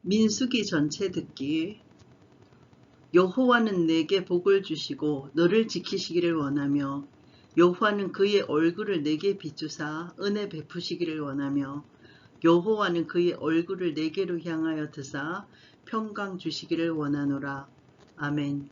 민수기 전체 듣기. 여호와는 내게 복을 주시고 너를 지키시기를 원하며 여호와는 그의 얼굴을 내게 비추사 은혜 베푸시기를 원하며 여호와는 그의 얼굴을 내게로 향하여 드사 평강 주시기를 원하노라. 아멘.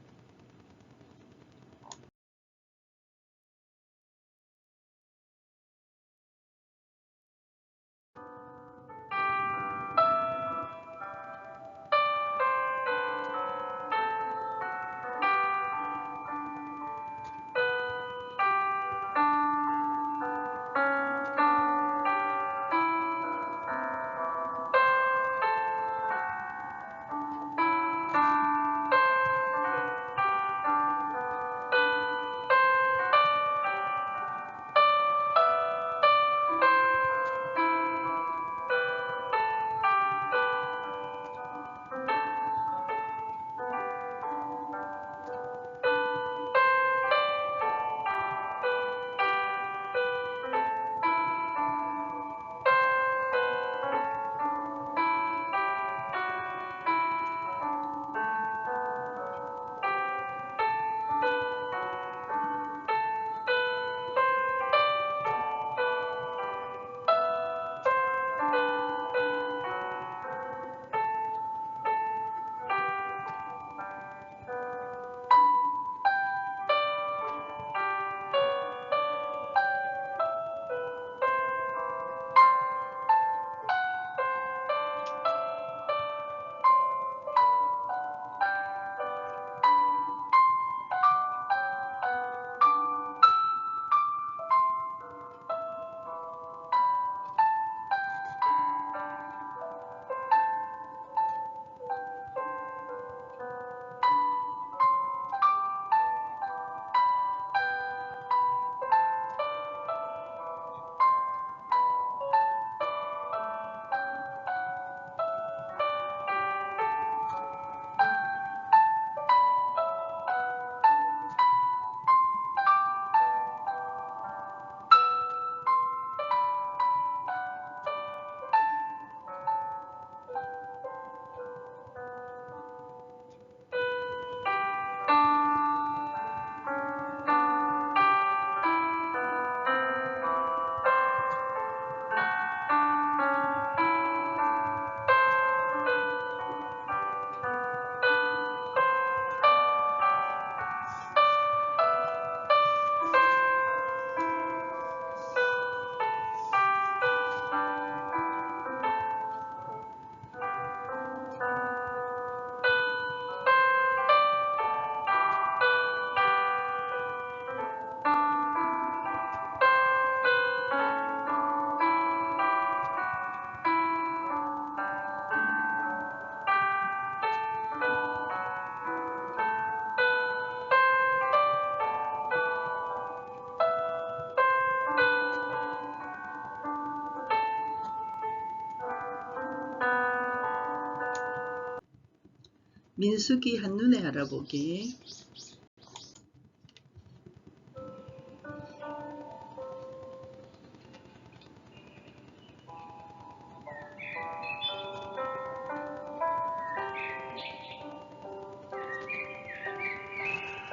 민수기 한눈에 알아보기.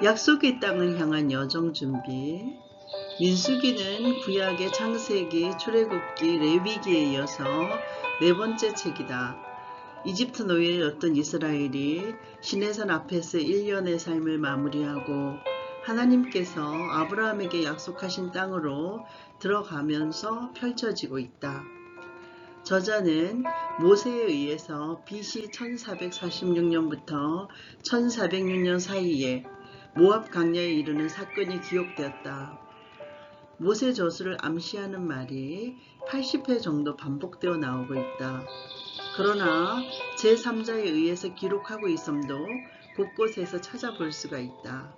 약속의 땅을 향한 여정 준비. 민수기는 구약의 창세기, 출애굽기, 레위기에 이어서 네 번째 책이다. 이집트 노예였던 이스라엘이 시내산 앞에서 1년의 삶을 마무리하고 하나님께서 아브라함에게 약속하신 땅으로 들어가면서 펼쳐지고 있다. 저자는 모세에 의해서 BC 1446년부터 1406년 사이에 모압 강야에 이르는 사건이 기록되었다. 모세 저수를 암시하는 말이 80회 정도 반복되어 나오고 있다. 그러나 제3자에 의해서 기록하고 있음도 곳곳에서 찾아볼 수가 있다.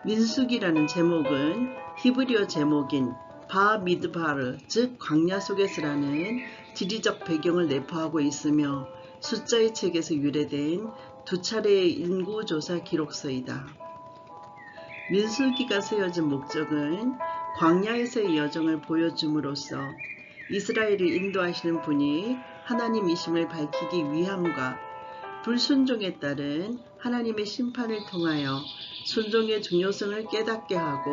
민수기라는 제목은 히브리어 제목인 바미드바르, 즉 광야 속에서라는 지리적 배경을 내포하고 있으며 숫자의 책에서 유래된 두 차례의 인구조사 기록서이다. 민수기가 쓰여진 목적은 광야에서의 여정을 보여줌으로써 이스라엘을 인도하시는 분이 하나님이심을 밝히기 위함과 불순종에 따른 하나님의 심판을 통하여 순종의 중요성을 깨닫게 하고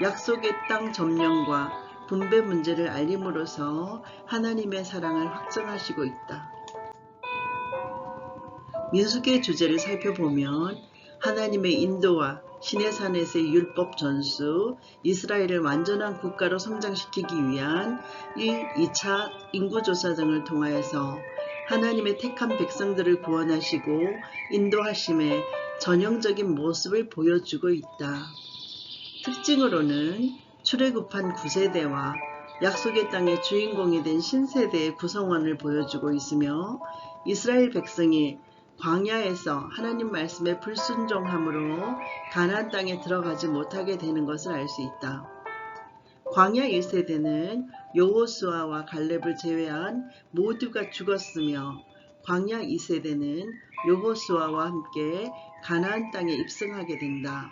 약속의 땅 점령과 분배 문제를 알림으로써 하나님의 사랑을 확증하시고 있다. 민수기의 주제를 살펴보면 하나님의 인도와 시내산에서의 율법 전수, 이스라엘을 완전한 국가로 성장시키기 위한 1, 2차 인구조사 등을 통하여서 하나님의 택한 백성들을 구원하시고 인도하심의 전형적인 모습을 보여주고 있다. 특징으로는 출애굽한 9세대와 약속의 땅의 주인공이 된 신세대의 구성원을 보여주고 있으며 이스라엘 백성이 광야에서 하나님 말씀에 불순종함으로 가나안 땅에 들어가지 못하게 되는 것을 알 수 있다. 광야 1세대는 여호수아와 갈렙을 제외한 모두가 죽었으며 광야 2세대는 여호수아와 함께 가나안 땅에 입성하게 된다.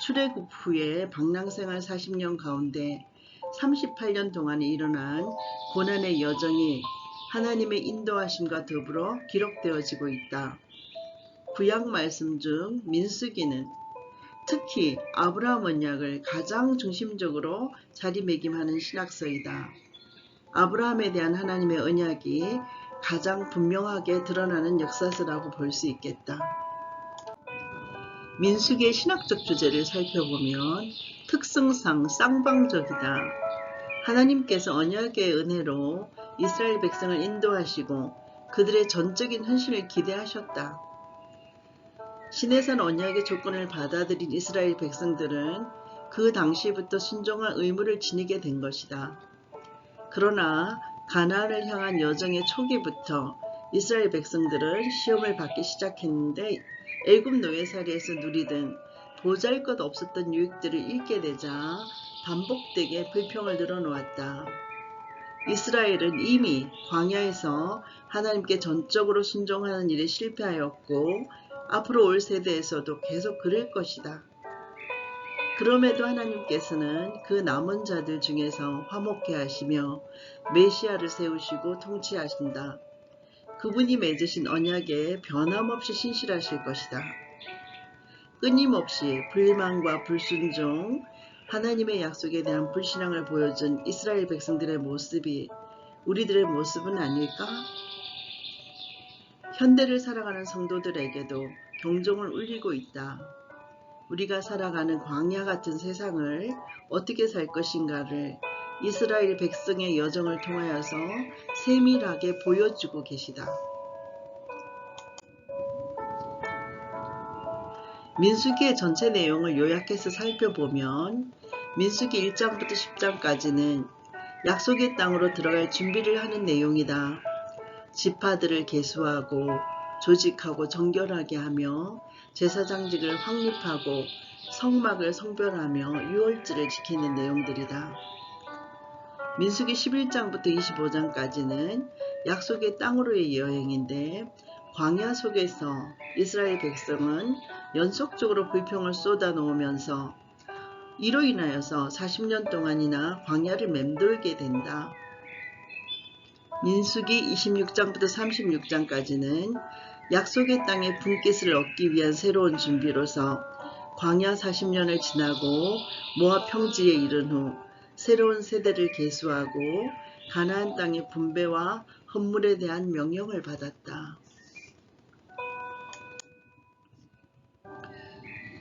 출애굽 후에 방랑생활 40년 가운데 38년 동안에 일어난 고난의 여정이 하나님의 인도하심과 더불어 기록되어지고 있다. 구약 말씀 중 민수기는 특히 아브라함 언약을 가장 중심적으로 자리매김하는 신학서이다. 아브라함에 대한 하나님의 언약이 가장 분명하게 드러나는 역사서라고 볼 수 있겠다. 민수기의 신학적 주제를 살펴보면 특성상 쌍방적이다. 하나님께서 언약의 은혜로 이스라엘 백성을 인도하시고 그들의 전적인 헌신을 기대하셨다. 시내산 언약의 조건을 받아들인 이스라엘 백성들은 그 당시부터 순종할 의무를 지니게 된 것이다. 그러나 가나안을 향한 여정의 초기부터 이스라엘 백성들은 시험을 받기 시작했는데 애굽 노예살이에서 누리던 보잘것 없었던 유익들을 잃게 되자 반복되게 불평을 늘어놓았다. 이스라엘은 이미 광야에서 하나님께 전적으로 순종하는 일에 실패하였고 앞으로 올 세대에서도 계속 그럴 것이다. 그럼에도 하나님께서는 그 남은 자들 중에서 화목해 하시며 메시아를 세우시고 통치하신다. 그분이 맺으신 언약에 변함없이 신실하실 것이다. 끊임없이 불만과 불순종, 하나님의 약속에 대한 불신앙을 보여준 이스라엘 백성들의 모습이 우리들의 모습은 아닐까? 현대를 살아가는 성도들에게도 경종을 울리고 있다. 우리가 살아가는 광야 같은 세상을 어떻게 살 것인가를 이스라엘 백성의 여정을 통하여서 세밀하게 보여주고 계시다. 민수기의 전체 내용을 요약해서 살펴보면 민수기 1장부터 10장까지는 약속의 땅으로 들어갈 준비를 하는 내용이다. 지파들을 계수하고 조직하고 정결하게 하며 제사장직을 확립하고 성막을 성별하며 유월절을 지키는 내용들이다. 민수기 11장부터 25장까지는 약속의 땅으로의 여행인데 광야 속에서 이스라엘 백성은 연속적으로 불평을 쏟아놓으면서 이로 인하여서 40년 동안이나 광야를 맴돌게 된다. 민수기 26장부터 36장까지는 약속의 땅의 분깃을 얻기 위한 새로운 준비로서 광야 40년을 지나고 모압 평지에 이른 후 새로운 세대를 계수하고 가나안 땅의 분배와 헌물에 대한 명령을 받았다.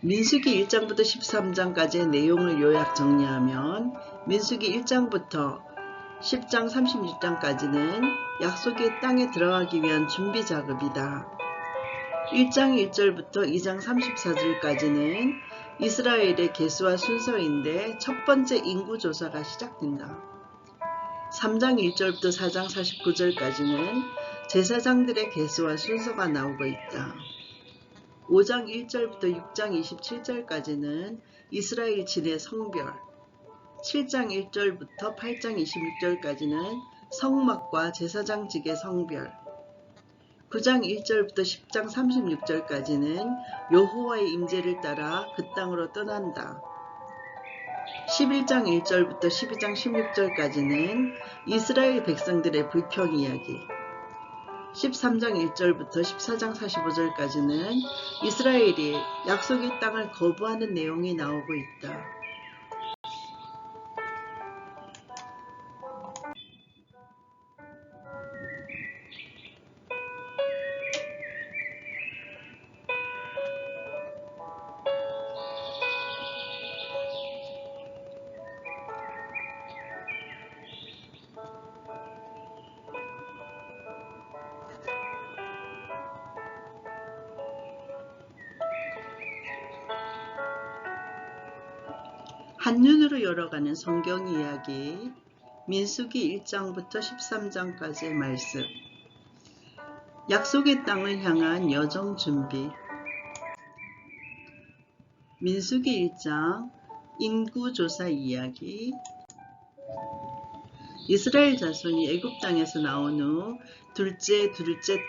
민수기 1장부터 13장까지의 내용을 요약 정리하면 민수기 1장부터 10장 36장까지는 약속의 땅에 들어가기 위한 준비 작업이다. 1장 1절부터 2장 34절까지는 이스라엘의 계수와 순서인데 첫 번째 인구조사가 시작된다. 3장 1절부터 4장 49절까지는 제사장들의 계수와 순서가 나오고 있다. 5장 1절부터 6장 27절까지는 이스라엘 진의 성별, 7장 1절부터 8장 26절까지는 성막과 제사장직의 성별, 9장 1절부터 10장 36절까지는 여호와의 임재를 따라 그 땅으로 떠난다. 11장 1절부터 12장 16절까지는 이스라엘 백성들의 불평 이야기, 13장 1절부터 14장 45절까지는 이스라엘이 약속의 땅을 거부하는 내용이 나오고 있다. 한눈으로 열어가는 성경 이야기, 민수기 1장부터 13장까지의 말씀. 약속의 땅을 향한 여정 준비. 민수기 1장 인구조사 이야기. 이스라엘 자손이 애굽 땅에서 나온 후 둘째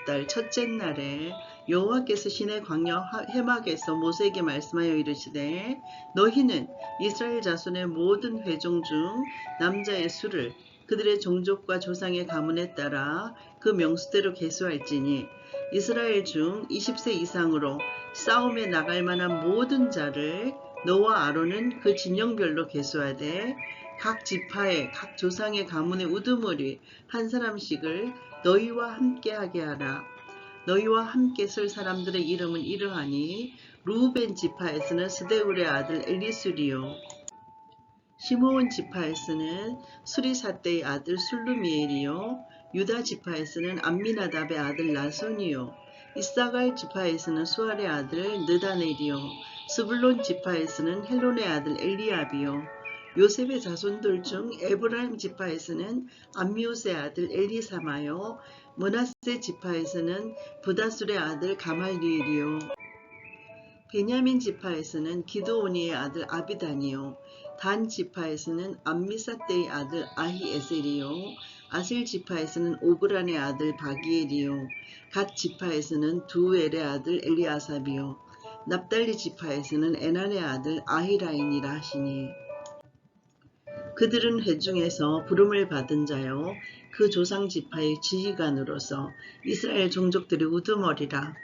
달 첫째 날에 여호와께서 시내 광야 해막에서 모세에게 말씀하여 이르시되 너희는 이스라엘 자손의 모든 회종 중 남자의 수를 그들의 종족과 조상의 가문에 따라 그 명수대로 계수할지니 이스라엘 중 20세 이상으로 싸움에 나갈 만한 모든 자를 너와 아론은 그 진영별로 계수하되 각 지파의 각 조상의 가문의 우두머리 한 사람씩을 너희와 함께 하게 하라. 너희와 함께 쓸 사람들의 이름은 이러하니 루벤 지파에서는 스데울의 아들 엘리술이요, 시므온 지파에서는 수리사떼의 아들 술루미엘이요, 유다 지파에서는 암미나답의 아들 나손이요, 이사갈 지파에서는 수알의 아들 느다넬이요, 스불론 지파에서는 헬론의 아들 엘리압이요, 요셉의 자손들 중 에브라임 지파에서는 암미우스의 아들 엘리사마요, 므낫세 지파에서는 부다술의 아들 가말리엘이요, 베냐민 지파에서는 기드오니의 아들 아비단이요, 단 지파에서는 암미사떼의 아들 아히에셀이요, 아셀 지파에서는 오그란의 아들 바기엘이요, 갓 지파에서는 두엘의 아들 엘리아삽이요, 납달리 지파에서는 에난의 아들 아히라인이라 하시니 그들은 회중에서 부름을 받은 자요 그 조상 지파의 지휘관으로서 이스라엘 종족들의 우두머리라.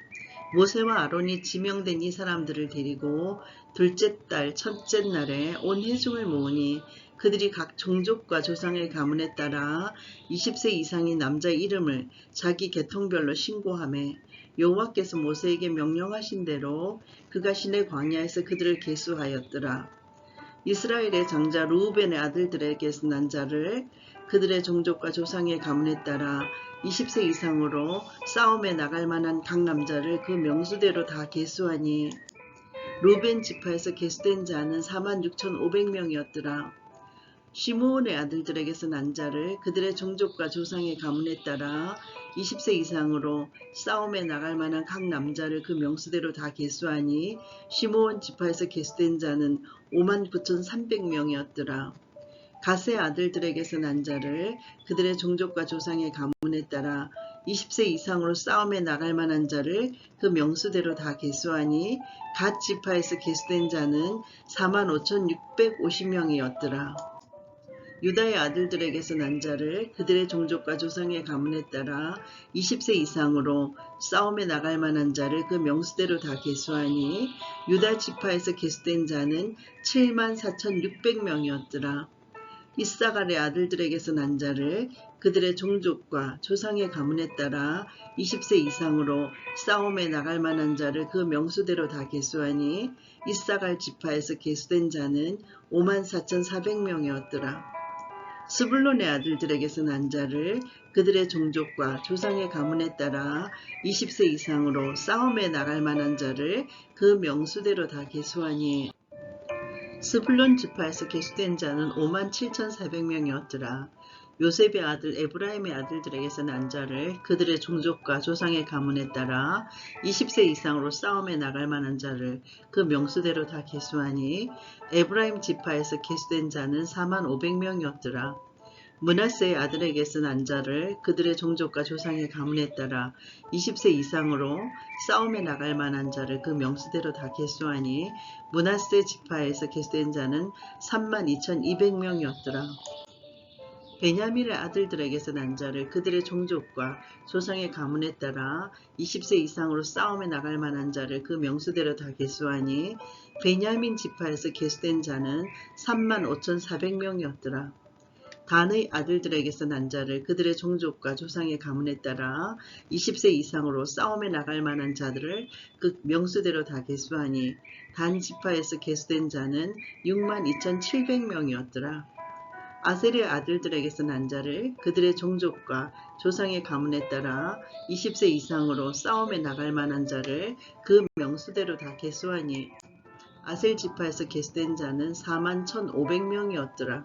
모세와 아론이 지명된 이 사람들을 데리고 둘째 달 첫째 날에 온 회중을 모으니 그들이 각 종족과 조상의 가문에 따라 20세 이상의 남자 이름을 자기 계통별로 신고하며 여호와께서 모세에게 명령하신 대로 그가 시내 광야에서 그들을 계수하였더라. 이스라엘의 장자 르우벤의 아들들에게서 난 자를 그들의 종족과 조상의 가문에 따라 20세 이상으로 싸움에 나갈 만한 각 남자를 그 명수대로 다 계수하니 르우벤 지파에서 계수된 자는 46,500명이었더라. 시므온의 아들들에게서 난 자를 그들의 종족과 조상의 가문에 따라 20세 이상으로 싸움에 나갈 만한 각 남자를 그 명수대로 다 계수하니 시므온 지파에서 계수된 자는 59,300명이었더라. 갓의 아들들에게서 난 자를 그들의 종족과 조상의 가문에 따라 20세 이상으로 싸움에 나갈 만한 자를 그 명수대로 다 계수하니 갓 지파에서 계수된 자는 45,650명이었더라. 유다의 아들들에게서 난 자를 그들의 종족과 조상의 가문에 따라 20세 이상으로 싸움에 나갈 만한 자를 그 명수대로 다 계수하니 유다 지파에서 계수된 자는 74,600명이었더라. 이사갈의 아들들에게서 난 자를 그들의 종족과 조상의 가문에 따라 20세 이상으로 싸움에 나갈 만한 자를 그 명수대로 다 계수하니 이사갈 지파에서 계수된 자는 54,400명이었더라. 스불론의 아들들에게서 난 자를 그들의 종족과 조상의 가문에 따라 20세 이상으로 싸움에 나갈 만한 자를 그 명수대로 다 계수하니 스불론 지파에서 계수된 자는 57,400명이었더라. 요셉의 아들 에브라임의 아들들에게서 난 자를 그들의 종족과 조상의 가문에 따라 20세 이상으로 싸움에 나갈 만한 자를 그 명수대로 다 계수하니 에브라임 지파에서 계수된 자는 45,000명이었더라. 므낫세의 아들에게서 난 자를 그들의 종족과 조상의 가문에 따라 20세 이상으로 싸움에 나갈 만한 자를 그 명수대로 다 계수하니 므낫세 지파에서 계수된 자는 32,200명이었더라. 베냐민의 아들들에게서 난 자를 그들의 종족과 조상의 가문에 따라 20세 이상으로 싸움에 나갈 만한 자를 그 명수대로 다 계수하니 베냐민 지파에서 계수된 자는 35,400명이었더라. 단의 아들들에게서 난 자를 그들의 종족과 조상의 가문에 따라 20세 이상으로 싸움에 나갈 만한 자들을 그 명수대로 다 계수하니 단 지파에서 계수된 자는 62,700명이었더라. 아셀의 아들들에게서 난 자를 그들의 종족과 조상의 가문에 따라 20세 이상으로 싸움에 나갈 만한 자를 그 명수대로 다 계수하니 아셀 지파에서 계수된 자는 41,500명이었더라.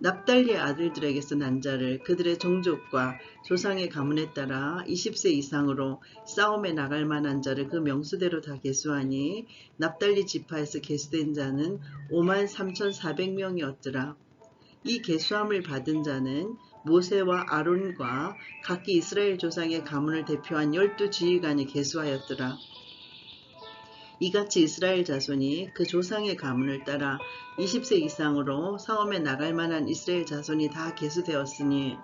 납달리의 아들들에게서 난 자를 그들의 종족과 조상의 가문에 따라 20세 이상으로 싸움에 나갈 만한 자를 그 명수대로 다 계수하니 납달리 지파에서 계수된 자는 53,400명이었더라. 이 계수함을 받은 자는 모세와 아론과 각기 이스라엘 조상의 가문을 대표한 12지휘관이 계수하였더라. 이같이 이스라엘 자손이 그 조상의 가문을 따라 20세 이상으로 싸움에 나갈 만한 이스라엘 자손이 다 계수되었으니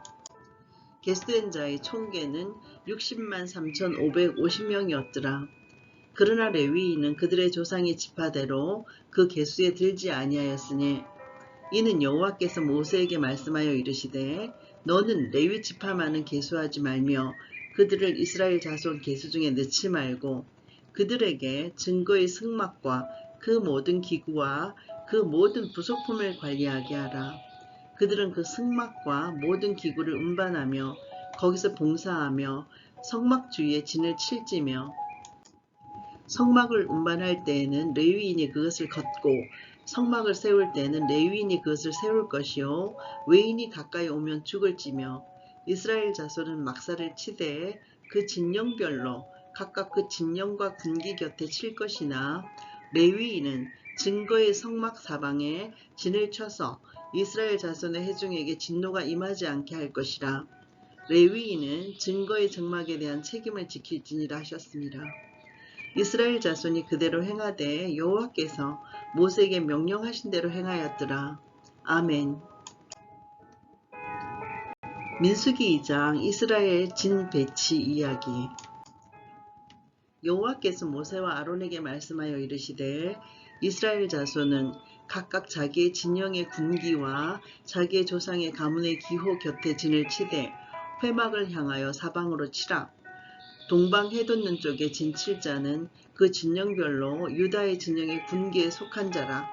계수된 자의 총계는 60만 3,550명이었더라. 그러나 레위인은 그들의 조상의 지파대로 그 계수에 들지 아니하였으니 이는 여호와께서 모세에게 말씀하여 이르시되 너는 레위 지파만은 계수하지 말며 그들을 이스라엘 자손 계수 중에 넣지 말고 그들에게 증거의 승막과 그 모든 기구와 그 모든 부속품을 관리하게 하라. 그들은 그 승막과 모든 기구를 운반하며 거기서 봉사하며 성막 주위에 진을 칠지며 성막을 운반할 때에는 레위인이 그것을 걷고 성막을 세울 때에는 레위인이 그것을 세울 것이요 외인이 가까이 오면 죽을지며 이스라엘 자손은 막사를 치되 그 진영별로 각각 그 진영과 군기 곁에 칠 것이나 레위인은 증거의 성막 사방에 진을 쳐서 이스라엘 자손의 회중에게 진노가 임하지 않게 할 것이라. 레위인은 증거의 장막에 대한 책임을 지킬지니라 하셨습니다. 이스라엘 자손이 그대로 행하되 여호와께서 모세에게 명령하신 대로 행하였더라. 아멘. 민수기 2장 이스라엘 진 배치 이야기. 여호와께서 모세와 아론에게 말씀하여 이르시되 이스라엘 자손은 각각 자기의 진영의 군기와 자기의 조상의 가문의 기호 곁에 진을 치되 회막을 향하여 사방으로 치라. 동방 해돋는 쪽에 진 칠자는 그 진영별로 유다의 진영의 군기에 속한 자라.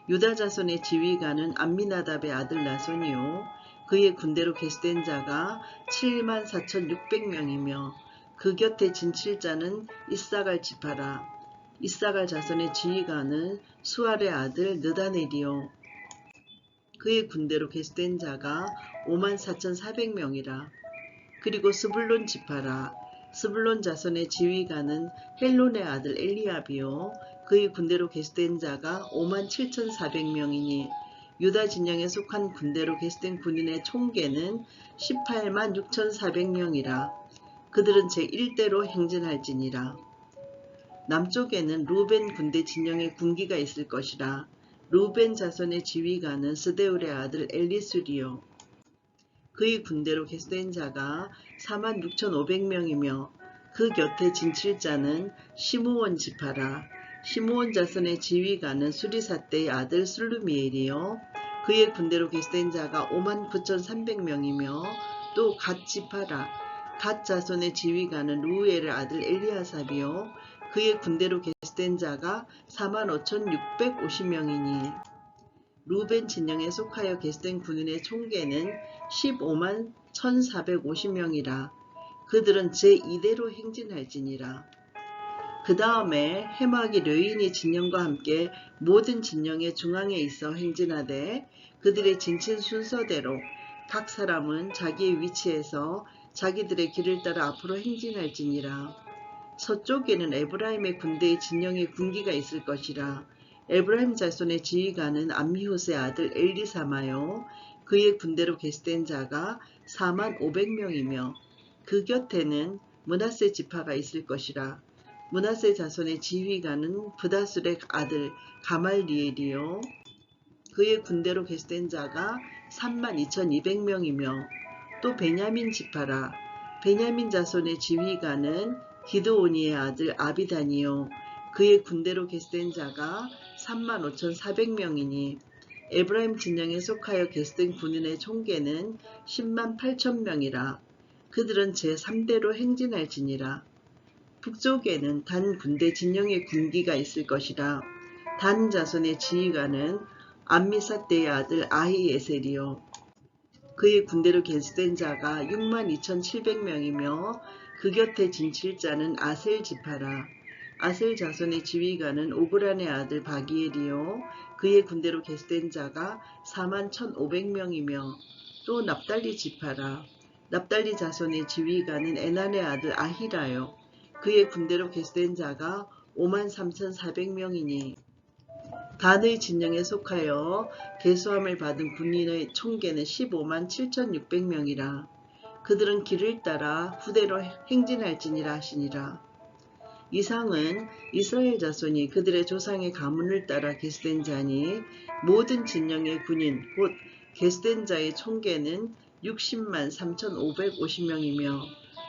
유다 자손의 지휘관은 암미나답의 아들 나손이요 그의 군대로 계수된 자가 74,600명이며 그 곁에 진 칠자는 이사갈 지파라. 이사갈 자손의 지휘관은 수알의 아들 느다넬이요 그의 군대로 계수된 자가 54,400명이라. 그리고 스불론 지파라. 스불론 자손의 지휘관은 헬론의 아들 엘리압이요 그의 군대로 계수된 자가 57,400명이니 유다 진영에 속한 군대로 계수된 군인의 총계는 18만 6,400명이라. 그들은 제1대로 행진할지니라. 남쪽에는 루벤 군대 진영의 군기가 있을 것이라. 루벤 자손의 지휘관은 스데울의 아들 엘리술이요 그의 군대로 계수된 자가 46,500명이며 그 곁에 진 칠자는 시므온 지파라. 시므온 자손의 지휘관은 수리사떼의 아들 슬루미엘이요 그의 군대로 계수된 자가 59,300명이며 또 갓 지파라. 갓 자손의 지휘관은 루엘의 아들 엘리아삽이요 그의 군대로 계수된 자가 45,650명이니 루벤 진영에 속하여 계수된 군인의 총계는 15만 1,450명이라. 그들은 제2대로 행진할지니라. 그 다음에 해막이 르인이 진영과 함께 모든 진영의 중앙에 있어 행진하되 그들의 진친 순서대로 각 사람은 자기의 위치에서 자기들의 길을 따라 앞으로 행진할지니라. 서쪽에는 에브라임의 군대의 진영의 군기가 있을 것이라. 에브라임 자손의 지휘관은 암미후스의 아들 엘리사마요 그의 군대로 계수된 자가 45,000명이며 그 곁에는 므낫세 지파가 있을 것이라. 므낫세 자손의 지휘관은 브다술의 아들 가말리엘이요 그의 군대로 계수된 자가 32,200명이며 또 베냐민 지파라. 베냐민 자손의 지휘관은 기드오니의 아들 아비단이요 그의 군대로 계수된 자가 35,400명이니 에브라임 진영에 속하여 계수된 군인의 총계는 108,000명이라. 그들은 제3대로 행진할지니라. 북쪽에는 단 군대 진영의 군기가 있을 것이라. 단 자손의 지휘관은 암미사대의 아들 아히에셀이요 그의 군대로 계수된 자가 62,700명이며 그 곁에 진칠자는 아셀 지파라. 아셀 자손의 지휘관은 오그란의 아들 바기엘이요 그의 군대로 계수된 자가 41,500명이며 또 납달리 지파라. 납달리 자손의 지휘관은 에난의 아들 아히라요 그의 군대로 계수된 자가 53,400명이니 단의 진영에 속하여 계수함을 받은 군인의 총계는 157,600명이라. 그들은 길을 따라 후대로 행진할지니라 하시니라. 이상은 이스라엘 자손이 그들의 조상의 가문을 따라 계수된 자니 모든 진영의 군인 곧 계수된 자의 총계는 60만 3,550명이며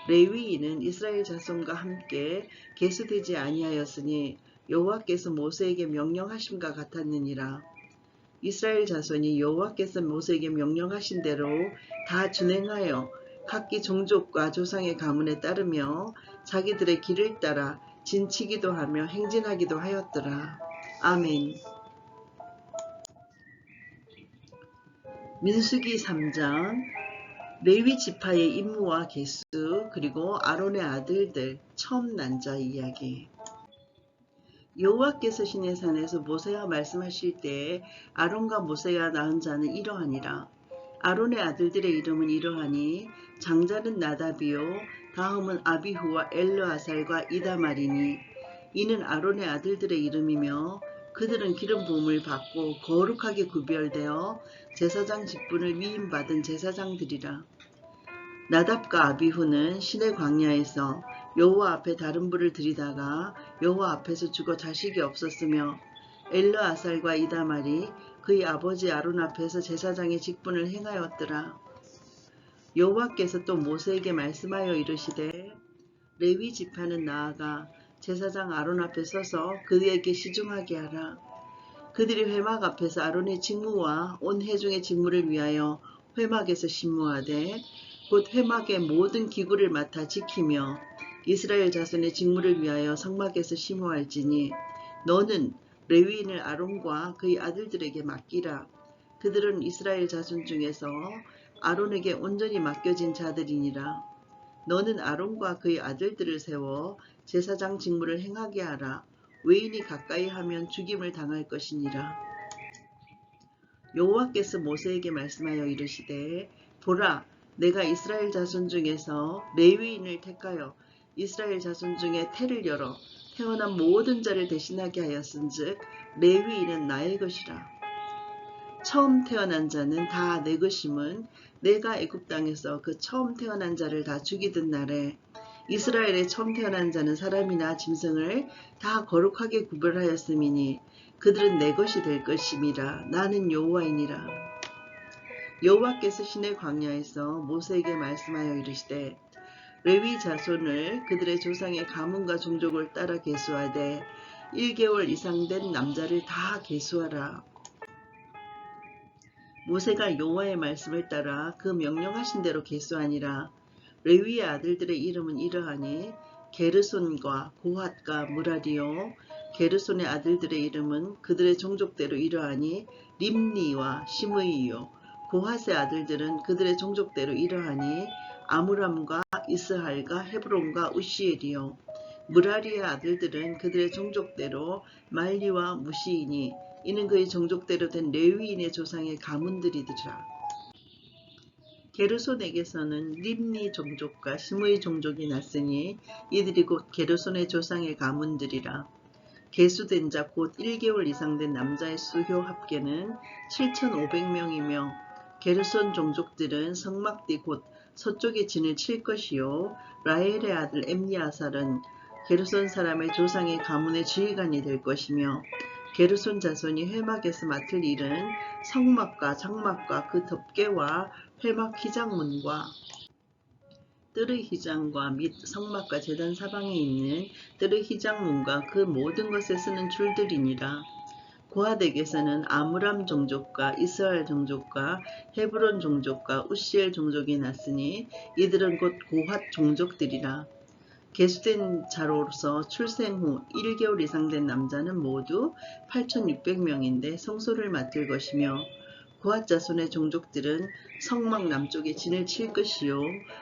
레위인은 이스라엘 자손과 함께 계수되지 아니하였으니 여호와께서 모세에게 명령하심과 같았느니라. 이스라엘 자손이 여호와께서 모세에게 명령하신 대로 다 준행하여 각기 종족과 조상의 가문에 따르며 자기들의 길을 따라 진치기도 하며 행진하기도 하였더라. 아멘. 민수기 3장 레위 지파의 임무와 계수 그리고 아론의 아들들 처음 난 자 이야기. 여호와께서 시내산에서 모세와 말씀하실 때에 아론과 모세가 낳은 자는 이러하니라. 아론의 아들들의 이름은 이러하니 장자는 나답이요 다음은 아비후와 엘르아살과 이다말이니 이는 아론의 아들들의 이름이며 그들은 기름 부음을 받고 거룩하게 구별되어 제사장 직분을 위임받은 제사장들이라. 나답과 아비후는 시내 광야에서 여호와 앞에 다른 불을 들이다가 여호와 앞에서 죽어 자식이 없었으며 엘르아살과 이다말이 그의 아버지 아론 앞에서 제사장의 직분을 행하였더라. 여호와께서 또 모세에게 말씀하여 이르시되 레위 지파는 나아가 제사장 아론 앞에 서서 그에게 시중하게 하라. 그들이 회막 앞에서 아론의 직무와 온 회중의 직무를 위하여 회막에서 심무하되 곧 회막의 모든 기구를 맡아 지키며 이스라엘 자손의 직무를 위하여 성막에서 심호할지니 너는 레위인을 아론과 그의 아들들에게 맡기라. 그들은 이스라엘 자손 중에서 아론에게 온전히 맡겨진 자들이니라. 너는 아론과 그의 아들들을 세워 제사장 직무를 행하게 하라. 외인이 가까이 하면 죽임을 당할 것이니라. 여호와께서 모세에게 말씀하여 이르시되 보라 내가 이스라엘 자손 중에서 레위인을 택하여 이스라엘 자손 중에 태를 열어 태어난 모든 자를 대신하게 하였은즉 레위인은 나의 것이라. 처음 태어난 자는 다 내 것임은 내가 애굽 땅에서 그 처음 태어난 자를 다 죽이던 날에 이스라엘의 처음 태어난 자는 사람이나 짐승을 다 거룩하게 구별하였음이니 그들은 내 것이 될 것임이라. 나는 여호와이니라. 여호와께서 시내 광야에서 모세에게 말씀하여 이르시되 레위 자손을 그들의 조상의 가문과 종족을 따라 계수하되 1개월 이상 된 남자를 다 계수하라. 모세가 여호와의 말씀을 따라 그 명령하신 대로 계수하니라. 레위의 아들들의 이름은 이러하니 게르손과 고핫과 무라리요. 게르손의 아들들의 이름은 그들의 종족대로 이러하니 림니와 시므이요. 고핫의 아들들은 그들의 종족대로 이러하니 아므람과 이스할과 헤브론과 우시엘이요. 무라리의 아들들은 그들의 종족대로 말리와 무시이니 이는 그의 종족대로 된 레위인의 조상의 가문들이더라. 게르손에게서는 림니 종족과 시므이 종족이 났으니 이들이 곧 게르손의 조상의 가문들이라. 계수된 자 곧 1개월 이상 된 남자의 수효 합계는 7,500명이며 게르손 종족들은 성막뒤 곧 서쪽에 진을 칠 것이요 라헬의 아들 엠니아살은 게르손 사람의 조상의 가문의 지휘관이 될 것이며 게르손 자손이 회막에서 맡을 일은 성막과 장막과 그 덮개와 회막 휘장문과 뜰의 휘장과 및 성막과 제단 사방에 있는 뜰의 휘장문과 그 모든 것에 쓰는 줄들이니라. 고핫에게서는 아므람 종족과 이스라엘 종족과 헤브론 종족과 우시엘 종족이 났으니 이들은 곧 고핫 종족들이라. 계수된 자로서 출생 후 1개월 이상 된 남자는 모두 8,600명인데 성소를 맡을 것이며 고핫 자손의 종족들은 성막 남쪽에 진을 칠 것이요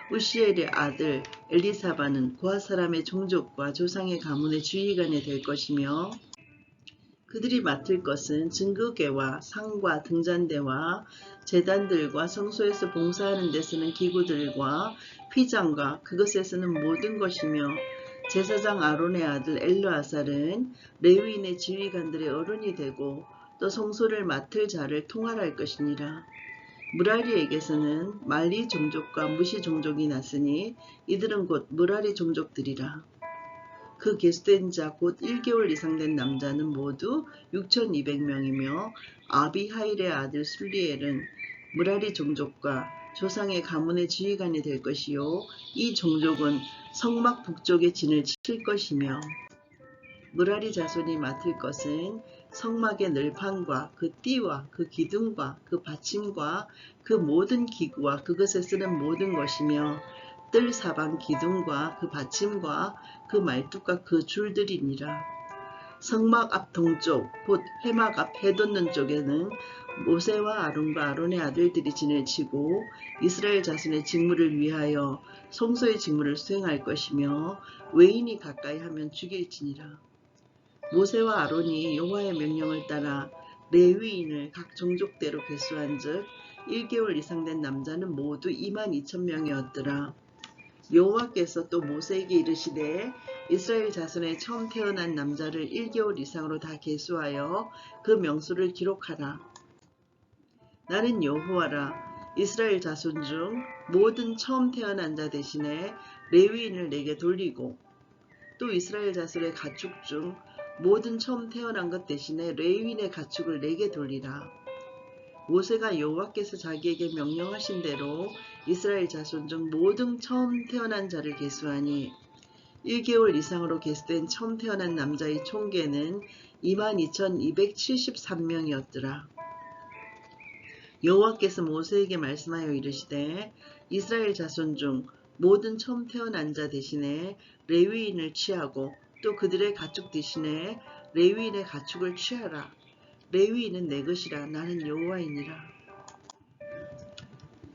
우시엘의 아들 엘리사바는 고핫 사람의 종족과 조상의 가문의 지휘관이 될 것이며 그들이 맡을 것은 증거궤와 상과 등잔대와 제단들과 성소에서 봉사하는 데 쓰는 기구들과 휘장과 그것에 쓰는 모든 것이며 제사장 아론의 아들 엘르아살은 레위인의 지휘관들의 어른이 되고 또 성소를 맡을 자를 통할할 것이니라. 무라리에게서는 말리 종족과 무시 종족이 났으니 이들은 곧 무라리 종족들이라. 그 계수된 자 곧 1개월 이상 된 남자는 모두 6,200명이며 아비하일의 아들 술리엘은 무라리 종족과 조상의 가문의 지휘관이 될 것이요 이 종족은 성막 북쪽에 진을 칠 것이며 무라리 자손이 맡을 것은 성막의 늘판과 그 띠와 그 기둥과 그 받침과 그 모든 기구와 그것에 쓰는 모든 것이며 뜰 사방 기둥과 그 받침과 그 말뚝과 그 줄들이니라. 성막 앞 동쪽 곧 회막 앞 해돋는 쪽에는 모세와 아론과 아론의 아들들이 진을 치고 이스라엘 자손의 직무를 위하여 성소의 직무를 수행할 것이며 외인이 가까이 하면 죽일지니라. 모세와 아론이 여호와의 명령을 따라 레위인을 각 종족대로 계수한 즉 1개월 이상 된 남자는 모두 22,000명이었더라. 여호와께서 또 모세에게 이르시되 이스라엘 자손의 처음 태어난 남자를 1개월 이상으로 다 계수하여 그 명수를 기록하라. 나는 여호와라. 이스라엘 자손 중 모든 처음 태어난 자 대신에 레위인을 내게 돌리고 또 이스라엘 자손의 가축 중 모든 처음 태어난 것 대신에 레위인의 가축을 내게 돌리라. 모세가 여호와께서 자기에게 명령하신 대로 이스라엘 자손 중 모든 처음 태어난 자를 계수하니 1개월 이상으로 계수된 처음 태어난 남자의 총계는 22,273명이었더라. 여호와께서 모세에게 말씀하여 이르시되 이스라엘 자손 중 모든 처음 태어난 자 대신에 레위인을 취하고 또 그들의 가축 대신에 레위인의 가축을 취하라. 레위인은 내 것이라. 나는 여호와이니라.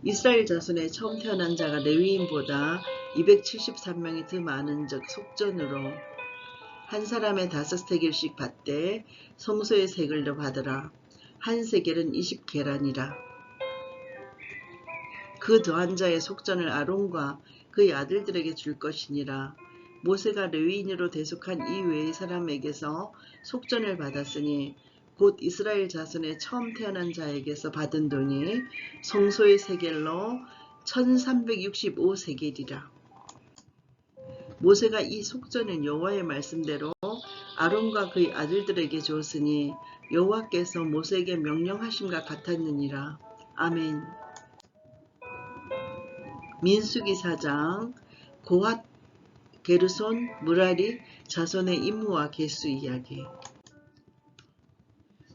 이스라엘 자손의 처음 태어난 자가 레위인보다 273명이 더 많은 즉 속전으로 한 사람에 5세겔씩 받되 성소의 세겔도 받으라. 한 세겔은 20계란이라. 그 더한 자의 속전을 아론과 그의 아들들에게 줄 것이니라. 모세가 레위인으로 대속한 이 외의 사람에게서 속전을 받았으니 곧 이스라엘 자손의 처음 태어난 자에게서 받은 돈이 성소의 세겔로 1365세겔이라. 모세가 이 속전을 여호와의 말씀대로 아론과 그의 아들들에게 주었으니 여호와께서 모세에게 명령하심과 같았느니라. 아멘. 민수기 4장 고핫, 게르손, 무라리 자손의 임무와 계수 이야기.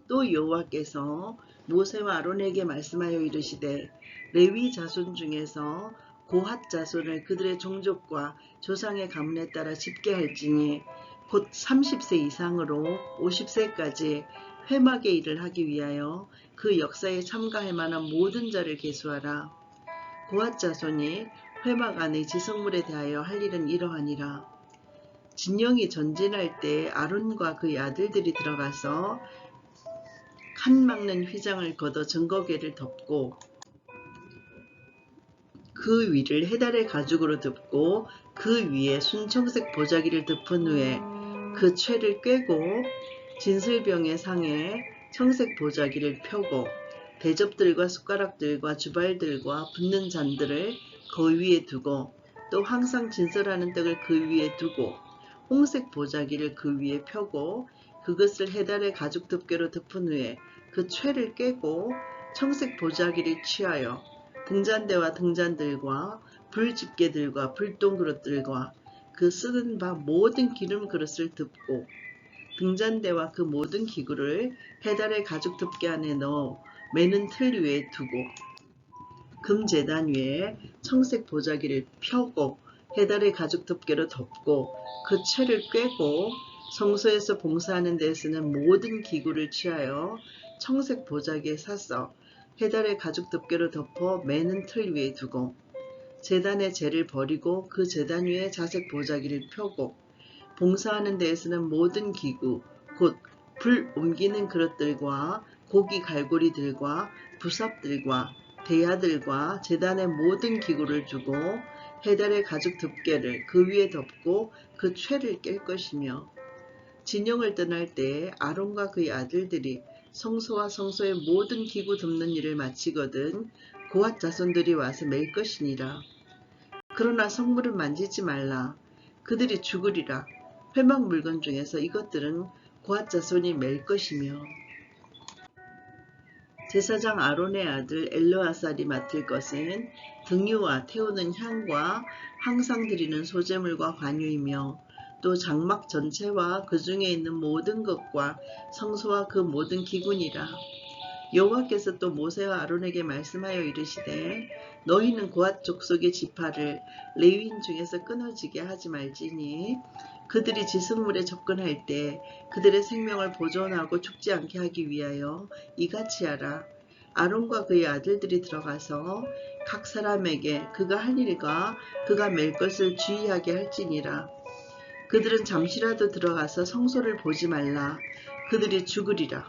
또 여호와께서 모세와 아론에게 말씀하여 이르시되 레위 자손 중에서 고핫 자손을 그들의 종족과 조상의 가문에 따라 집계할지니 곧 30세 이상으로 50세까지 회막의 일을 하기 위하여 그 역사에 참가할 만한 모든 자를 계수하라. 고핫 자손이 회막 안의 지성물에 대하여 할 일은 이러하니라. 진영이 전진할 때 아론과 그의 아들들이 들어가서 칸 막는 휘장을 걷어 증거궤를 덮고 그 위를 해달의 가죽으로 덮고 그 위에 순청색 보자기를 덮은 후에 그 최를 꿰고 진슬병의 상에 청색 보자기를 펴고 대접들과 숟가락들과 주발들과 붓는 잔들을 그 위에 두고 또 항상 진설하는 떡을 그 위에 두고 홍색 보자기를 그 위에 펴고 그것을 해달의 가죽 덮개로 덮은 후에 그 쇠를 깨고 청색 보자기를 취하여 등잔대와 등잔들과 불집게들과 불똥 그릇들과 그 쓰는 바 모든 기름 그릇을 덮고 등잔대와 그 모든 기구를 해달의 가죽 덮개 안에 넣어 매는 틀 위에 두고 금제단 위에 청색 보자기를 펴고 해달의 가죽 덮개로 덮고 그 채를 꿰고 성소에서 봉사하는 데 쓰는 모든 기구를 취하여 청색 보자기에 사서 해달의 가죽 덮개로 덮어 매는 틀 위에 두고 제단의 재를 버리고 그 제단 위에 자색 보자기를 펴고 봉사하는 데에 쓰는 모든 기구 곧 불 옮기는 그릇들과 고기 갈고리들과 부삽들과 대야들과 제단의 모든 기구를 주고 해달의 가죽 덮개를 그 위에 덮고 그 쇠를 깰 것이며 진영을 떠날 때에 아론과 그의 아들들이 성소와 성소의 모든 기구 덮는 일을 마치거든 고앗 자손들이 와서 맬 것이니라. 그러나 성물을 만지지 말라. 그들이 죽으리라. 회막 물건 중에서 이것들은 고앗 자손이 맬 것이며 제사장 아론의 아들 엘르아살이 맡을 것은 등유와 태우는 향과 항상 드리는 소제물과 관유이며 또 장막 전체와 그 중에 있는 모든 것과 성소와 그 모든 기구니라. 여호와께서 또 모세와 아론에게 말씀하여 이르시되 너희는 고앗 족속의 지파를 레위인 중에서 끊어지게 하지 말지니 그들이 지성물에 접근할 때 그들의 생명을 보존하고 죽지 않게 하기 위하여 이같이 하라. 아론과 그의 아들들이 들어가서 각 사람에게 그가 할 일과 그가 맬 것을 주의하게 할지니라. 그들은 잠시라도 들어가서 성소를 보지 말라. 그들이 죽으리라.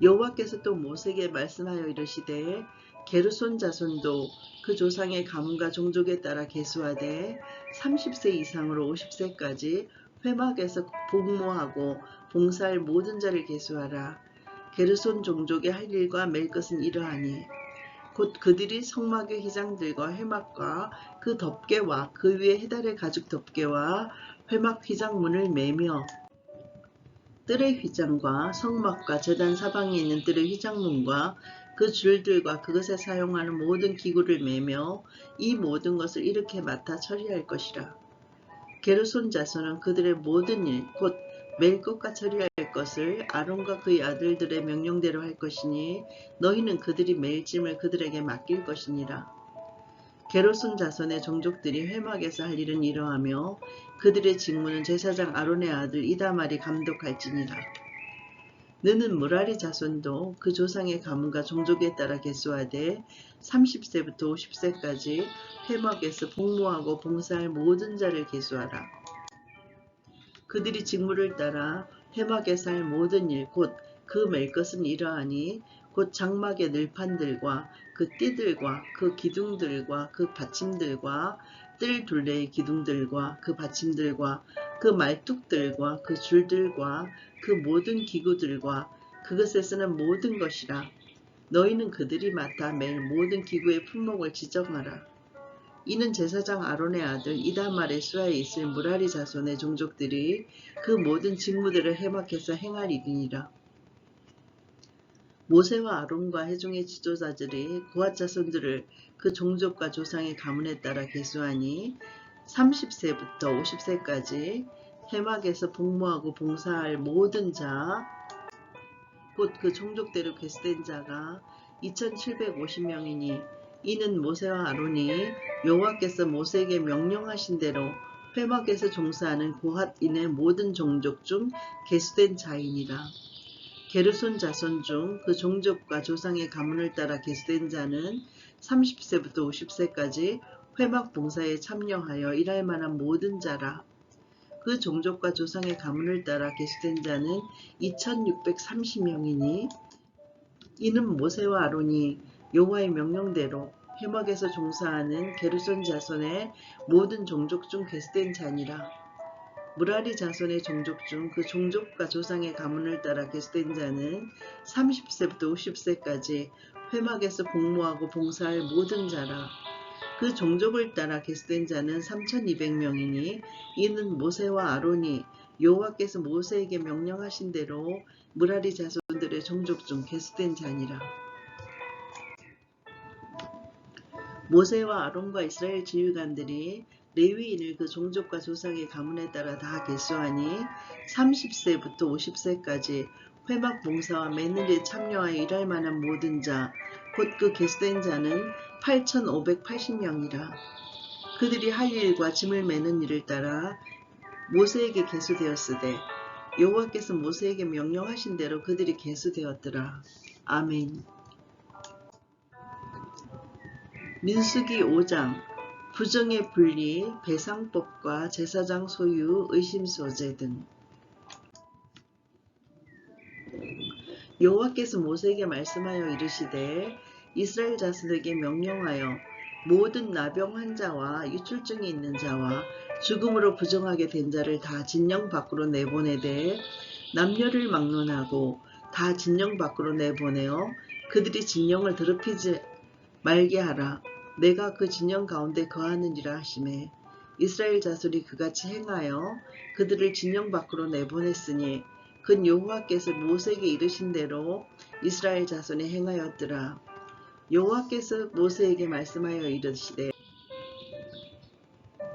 여호와께서 또 모세에게 말씀하여 이르시되 게르손 자손도 그 조상의 가문과 종족에 따라 계수하되 30세 이상으로 50세까지 회막에서 복무하고 봉사할 모든 자를 계수하라. 게르손 종족의 할 일과 맬 것은 이러하니 곧 그들이 성막의 휘장들과 회막과 그 덮개와 그 위에 해달의 가죽 덮개와 회막 휘장문을 매며 뜰의 휘장과 성막과 제단 사방에 있는 뜰의 휘장문과 그 줄들과 그것에 사용하는 모든 기구를 매며 이 모든 것을 이렇게 맡아 처리할 것이라. 게르손 자손은 그들의 모든 일 곧 맬 것과 처리할 것을 아론과 그의 아들들의 명령대로 할 것이니 너희는 그들이 맬 짐을 그들에게 맡길 것이니라. 게르손 자손의 종족들이 회막에서 할 일은 이러하며 그들의 직무는 제사장 아론의 아들 이다말이 감독할지니라. 너는 무라리 자손도 그 조상의 가문과 종족에 따라 계수하되 30세부터 50세까지 회막에서 복무하고 봉사할 모든 자를 계수하라. 그들이 직무를 따라 회막에서 할 모든 일 곧 그 맬 것은 이러하니 곧 장막의 늘판들과 그 띠들과 그 기둥들과 그 받침들과 뜰 둘레의 기둥들과 그 받침들과 그 말뚝들과 그 줄들과 그 모든 기구들과 그것에 쓰는 모든 것이라. 너희는 그들이 맡아 맬 모든 기구의 품목을 지정하라. 이는 제사장 아론의 아들 이다말의 수하에 있을 무라리 자손의 종족들이 그 모든 직무들을 회막해서 행할 일이니라. 모세와 아론과 회중의 지도자들이 고앗 자손들을 그 종족과 조상의 가문에 따라 계수하니 30세부터 50세까지 회막에서 복무하고 봉사할 모든 자 곧 그 종족대로 계수된 자가 2750명이니 이는 모세와 아론이 여호와께서 모세에게 명령하신 대로 회막에서 종사하는 고핫인의 모든 종족 중 계수된 자이니라. 게르손 자손 중 그 종족과 조상의 가문을 따라 계수된 자는 30세부터 50세까지 회막 봉사에 참여하여 일할 만한 모든 자라. 그 종족과 조상의 가문을 따라 계수된 자는 2630명이니 이는 모세와 아론이 여호와의 명령대로 회막에서 종사하는 게르손 자손의 모든 종족 중 계수된 자니라. 무라리 자손의 종족 중 그 종족과 조상의 가문을 따라 계수된 자는 30세부터 50세까지 회막에서 복무하고 봉사할 모든 자라. 그 종족을 따라 계수된 자는 3200명이니 이는 모세와 아론이 여호와께서 모세에게 명령하신 대로 무라리 자손들의 종족 중 계수된 자니라. 모세와 아론과 이스라엘 지휘관들이 레위인을 그 종족과 조상의 가문에 따라 다 계수하니 30세부터 50세까지 회막 봉사와 매늘에 참여하여 일할 만한 모든 자, 곧 그 계수된 자는 8580명이라. 그들이 할 일과 짐을 매는 일을 따라 모세에게 계수되었으되 여호와께서 모세에게 명령하신 대로 그들이 계수되었더라. 아멘. 민수기 5장 부정의 분리, 배상법과 제사장 소유, 의심소재 등. 여호와께서 모세에게 말씀하여 이르시되 이스라엘 자손에게 명령하여 모든 나병 환자와 유출증이 있는 자와 죽음으로 부정하게 된 자를 다 진영 밖으로 내보내되 남녀를 막론하고 다 진영 밖으로 내보내어 그들이 진영을 더럽히지 말게 하라. 내가 그 진영 가운데 거하느니라 하시매 이스라엘 자손이 그같이 행하여 그들을 진영 밖으로 내보냈으니 그 여호와께서 모세에게 이르신 대로 이스라엘 자손이 행하였더라. 여호와께서 모세에게 말씀하여 이르시되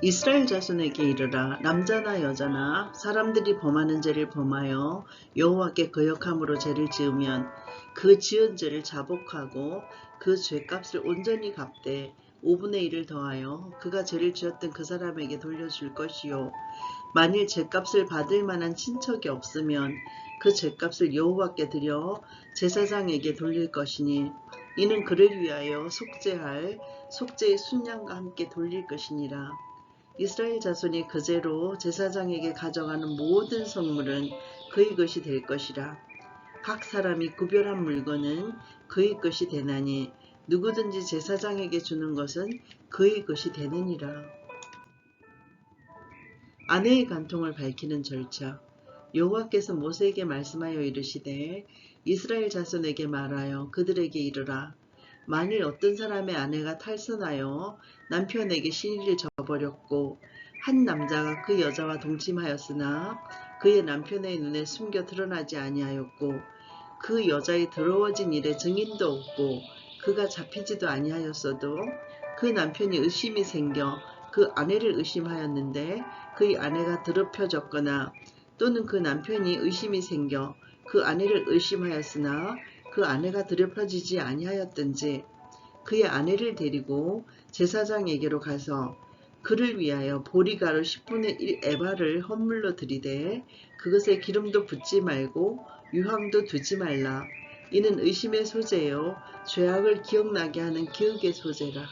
이스라엘 자손에게 이르라. 남자나 여자나 사람들이 범하는 죄를 범하여 여호와께 거역함으로 죄를 지으면 그 지은 죄를 자복하고 그 죄값을 온전히 갚되 5분의 1을 더하여 그가 죄를 지었던 그 사람에게 돌려줄 것이요. 만일 죄값을 받을 만한 친척이 없으면 그 죄값을 여호와께 드려 제사장에게 돌릴 것이니 이는 그를 위하여 속죄할 속죄의 순양과 함께 돌릴 것이니라. 이스라엘 자손이 그제로 제사장에게 가져가는 모든 성물은 그의 것이 될 것이라. 각 사람이 구별한 물건은 그의 것이 되나니 누구든지 제사장에게 주는 것은 그의 것이 되느니라. 아내의 간통을 밝히는 절차. 여호와께서 모세에게 말씀하여 이르시되 이스라엘 자손에게 말하여 그들에게 이르라. 만일 어떤 사람의 아내가 탈선하여 남편에게 시리를 져버렸고 한 남자가 그 여자와 동침하였으나 그의 남편의 눈에 숨겨 드러나지 아니하였고 그 여자의 더러워진 일에 증인도 없고 그가 잡히지도 아니하였어도 그 남편이 의심이 생겨 그 아내를 의심하였는데 그의 아내가 더럽혀졌거나 또는 그 남편이 의심이 생겨 그 아내를 의심하였으나 그 아내가 더럽혀지지 아니하였든지 그의 아내를 데리고 제사장에게로 가서 그를 위하여 보리가루 10분의 1 에바를 헌물로 드리되 그것에 기름도 붓지 말고 유황도 두지 말라. 이는 의심의 소재요 죄악을 기억나게 하는 기억의 소재라.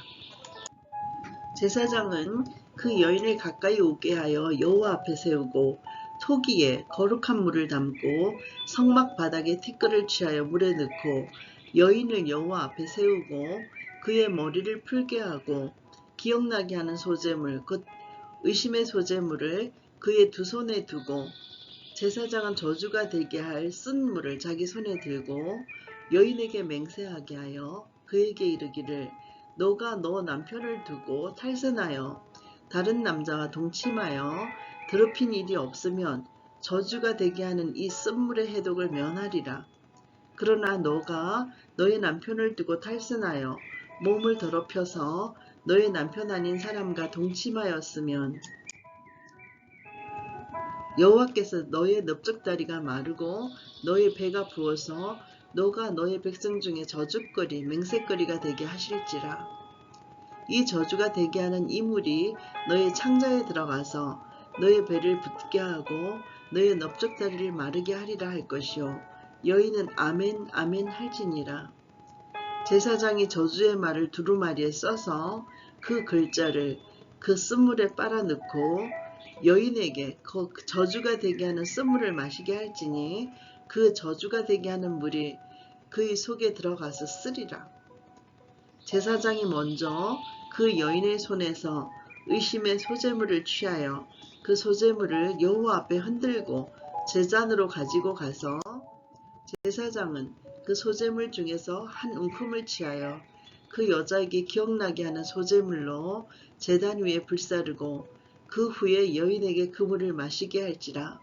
제사장은 그 여인을 가까이 오게 하여 여호와 앞에 세우고 토기에 거룩한 물을 담고 성막 바닥에 티끌을 취하여 물에 넣고 여인을 여호와 앞에 세우고 그의 머리를 풀게 하고 기억나게 하는 소재물 곧 의심의 소재물을 그의 두 손에 두고 제사장은 저주가 되게 할 쓴 물을 자기 손에 들고 여인에게 맹세하게 하여 그에게 이르기를 너가 너 남편을 두고 탈선하여 다른 남자와 동침하여 더럽힌 일이 없으면 저주가 되게 하는 이 쓴물의 해독을 면하리라. 그러나 너가 너의 남편을 두고 탈선하여 몸을 더럽혀서 너의 남편 아닌 사람과 동침하였으면 여호와께서 너의 넓적다리가 마르고 너의 배가 부어서 너가 너의 백성 중에 저주거리 맹세거리가 되게 하실지라. 이 저주가 되게 하는 이 물이 너의 창자에 들어가서 너의 배를 붓게 하고 너의 넓적다리를 마르게 하리라 할 것이요 여인은 아멘 아멘 할지니라. 제사장이 저주의 말을 두루마리에 써서 그 글자를 그 쓴물에 빨아 넣고 여인에게 그 저주가 되게 하는 쓴물을 마시게 할지니 그 저주가 되게 하는 물이 그의 속에 들어가서 쓰리라. 제사장이 먼저 그 여인의 손에서 의심의 소재물을 취하여 그 소재물을 여호와 앞에 흔들고 제단으로 가지고 가서 제사장은 그 소재물 중에서 한 움큼을 취하여 그 여자에게 기억나게 하는 소재물로 제단 위에 불사르고 그 후에 여인에게 그 물을 마시게 할지라.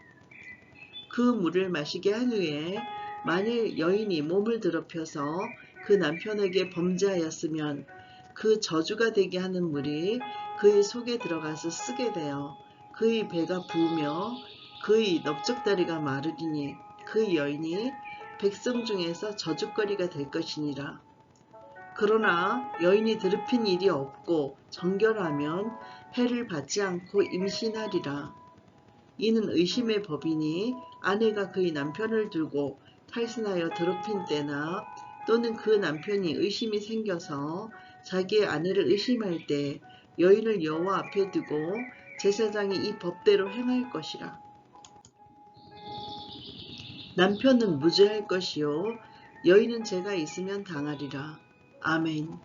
그 물을 마시게 한 후에 만일 여인이 몸을 더럽혀서 그 남편에게 범죄하였으면 그 저주가 되게 하는 물이 그의 속에 들어가서 쓰게 되어 그의 배가 부으며 그의 넓적다리가 마르리니 그 여인이 백성 중에서 저주거리가 될 것이니라. 그러나 여인이 더럽힌 일이 없고 정결하면 해를 받지 않고 임신하리라. 이는 의심의 법이니 아내가 그의 남편을 두고 탈선하여 더럽힌 때나 또는 그 남편이 의심이 생겨서 자기의 아내를 의심할 때 여인을 여호와 앞에 두고 제사장이 이 법대로 행할 것이라. 남편은 무죄할 것이요 여인은 죄가 있으면 당하리라. 아멘.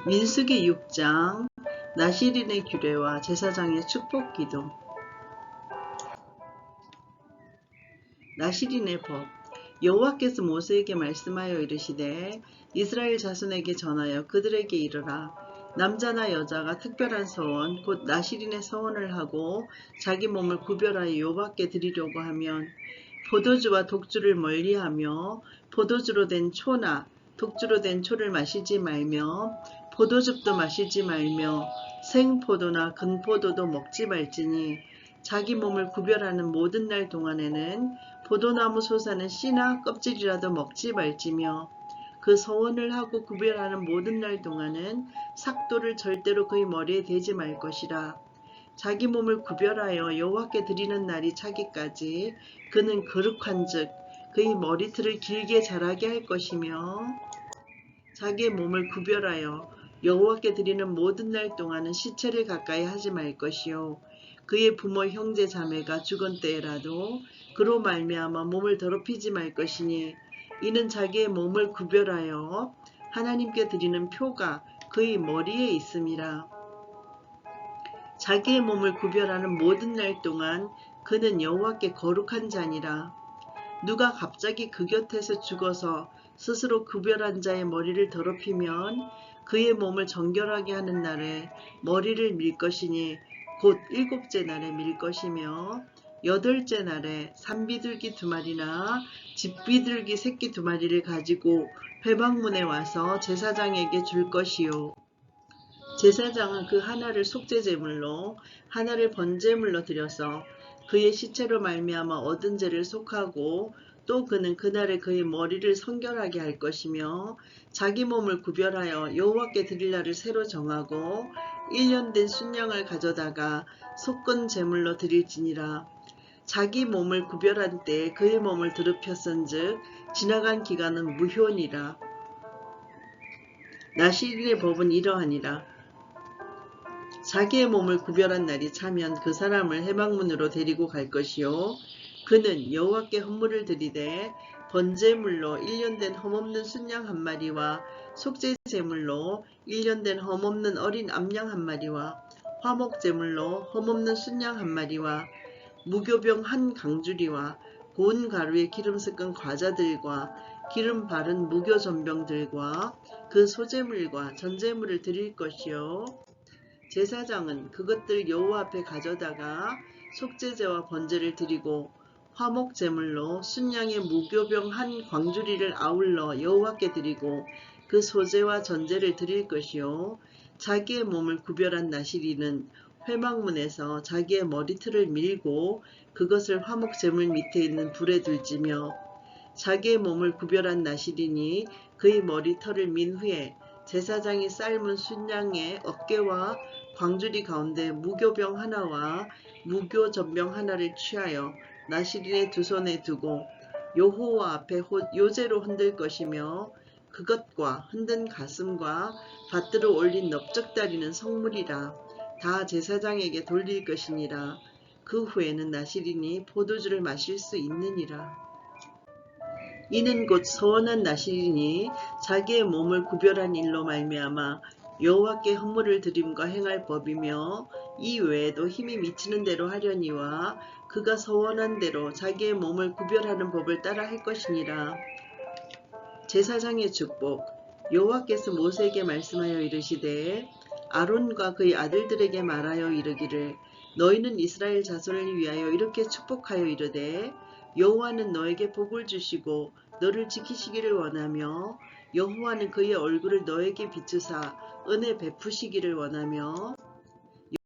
민수기 6장 나시린의 규례와 제사장의 축복기도. 나시린의 법. 여호와께서 모세에게 말씀하여 이르시되 이스라엘 자손에게 전하여 그들에게 이르라. 남자나 여자가 특별한 서원 곧 나시린의 서원을 하고 자기 몸을 구별하여 여호와께 드리려고 하면 포도주와 독주를 멀리하며 포도주로 된 초나 독주로 된 초를 마시지 말며 포도즙도 마시지 말며 생포도나 근포도도 먹지 말지니 자기 몸을 구별하는 모든 날 동안에는 포도나무 솟아는 씨나 껍질이라도 먹지 말지며 그 서원을 하고 구별하는 모든 날 동안은 삭도를 절대로 그의 머리에 대지 말 것이라. 자기 몸을 구별하여 여호와께 드리는 날이 차기까지 그는 거룩한즉 그의 머리털을 길게 자라게 할 것이며 자기의 몸을 구별하여 여호와께 드리는 모든 날 동안은 시체를 가까이 하지 말 것이요 그의 부모 형제 자매가 죽은 때라도 그로 말미암아 몸을 더럽히지 말 것이니 이는 자기의 몸을 구별하여 하나님께 드리는 표가 그의 머리에 있음이라. 자기의 몸을 구별하는 모든 날 동안 그는 여호와께 거룩한 자니라. 누가 갑자기 그 곁에서 죽어서 스스로 구별한 자의 머리를 더럽히면 그의 몸을 정결하게 하는 날에 머리를 밀 것이니 곧 7째 날에 밀 것이며 8째 날에 산비둘기 2마리나 집비둘기 새끼 2마리를 가지고 회막문에 와서 제사장에게 줄 것이요. 제사장은 그 하나를 속죄제물로 하나를 번제물로 드려서 그의 시체로 말미암아 얻은 죄를 속하고 또 그는 그날에 그의 머리를 성결하게 할 것이며 자기 몸을 구별하여 여호와께 드릴 날을 새로 정하고 1년 된 순양을 가져다가 속건 제물로 드릴지니라. 자기 몸을 구별한 때에 그의 몸을 더럽혔은즉 지나간 기간은 무효니라. 나시린의 법은 이러하니라. 자기의 몸을 구별한 날이 차면 그 사람을 회막문으로 데리고 갈 것이요. 그는 여호와께 헌물을 드리되 번제물로 1년 된 험없는 순양 1마리와 속죄제물로 1년 된 험없는 어린 암양 1마리와 화목제물로 험없는 순양 1마리와 무교병 1강주리와 고운 가루에 기름 섞은 과자들과 기름 바른 무교전병들과 그 소제물과 전제물을 드릴 것이요. 제사장은 그것들 여호와 앞에 가져다가 속죄제와 번제를 드리고 화목제물로 순양의 무교병 1광주리를 아울러 여호와께 드리고 그 소제와 전제를 드릴 것이요. 자기의 몸을 구별한 나시리는 회막문에서 자기의 머리털을 밀고 그것을 화목제물 밑에 있는 불에 둘지며 자기의 몸을 구별한 나시리니 그의 머리털을 민 후에 제사장이 삶은 순양의 어깨와 광주리 가운데 무교병 하나와 무교전병 하나를 취하여 나시린의 2손에 두고 여호와 앞에 요제로 흔들 것이며 그것과 흔든 가슴과 밭들어 올린 넓적다리는 성물이라. 다 제사장에게 돌릴 것이니라. 그 후에는 나시린이 포도주를 마실 수 있느니라. 이는 곧 서원한 나시린이 자기의 몸을 구별한 일로 말미암아 여호와께 헌물을 드림과 행할 법이며 이 외에도 힘이 미치는 대로 하려니와 그가 서원한 대로 자기의 몸을 구별하는 법을 따라 할 것이니라. 제사장의 축복. 여호와께서 모세에게 말씀하여 이르시되 아론과 그의 아들들에게 말하여 이르기를 너희는 이스라엘 자손을 위하여 이렇게 축복하여 이르되 여호와는 너에게 복을 주시고 너를 지키시기를 원하며 여호와는 그의 얼굴을 너에게 비추사 은혜 베푸시기를 원하며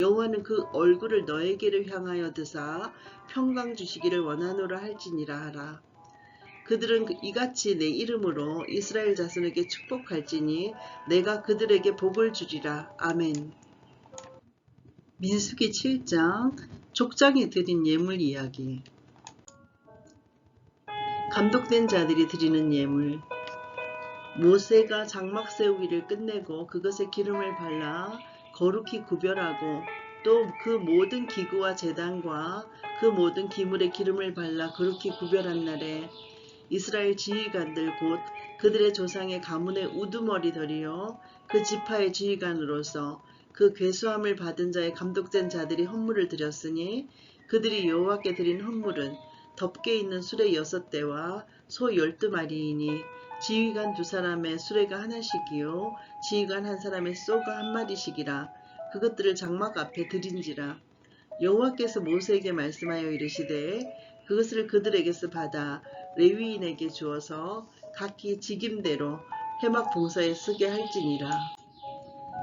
여호와는 그 얼굴을 너에게를 향하여 드사 평강 주시기를 원하노라 할지니라 하라. 그들은 이같이 내 이름으로 이스라엘 자손에게 축복할지니 내가 그들에게 복을 주리라. 아멘. 민수기 7장 족장에 드린 예물 이야기. 감독된 자들이 드리는 예물. 모세가 장막 세우기를 끝내고 그것에 기름을 발라 거룩히 구별하고 또 그 모든 기구와 제단과 그 모든 기물에 기름을 발라 거룩히 구별한 날에 이스라엘 지휘관들 곧 그들의 조상의 가문의 우두머리들이요 그 지파의 지휘관으로서 그 괴수함을 받은 자의 감독된 자들이 헌물을 드렸으니 그들이 여호와께 드린 헌물은 덮개 있는 수레 6대와 소 12마리이니 지휘관 2사람의 수레가 하나씩이요 지휘관 1사람의 쏘가 1마리씩이라. 그것들을 장막 앞에 드린지라. 여호와께서 모세에게 말씀하여 이르시되 그것을 그들에게서 받아 레위인에게 주어서 각기 직임대로 회막 봉사에 쓰게 할지니라.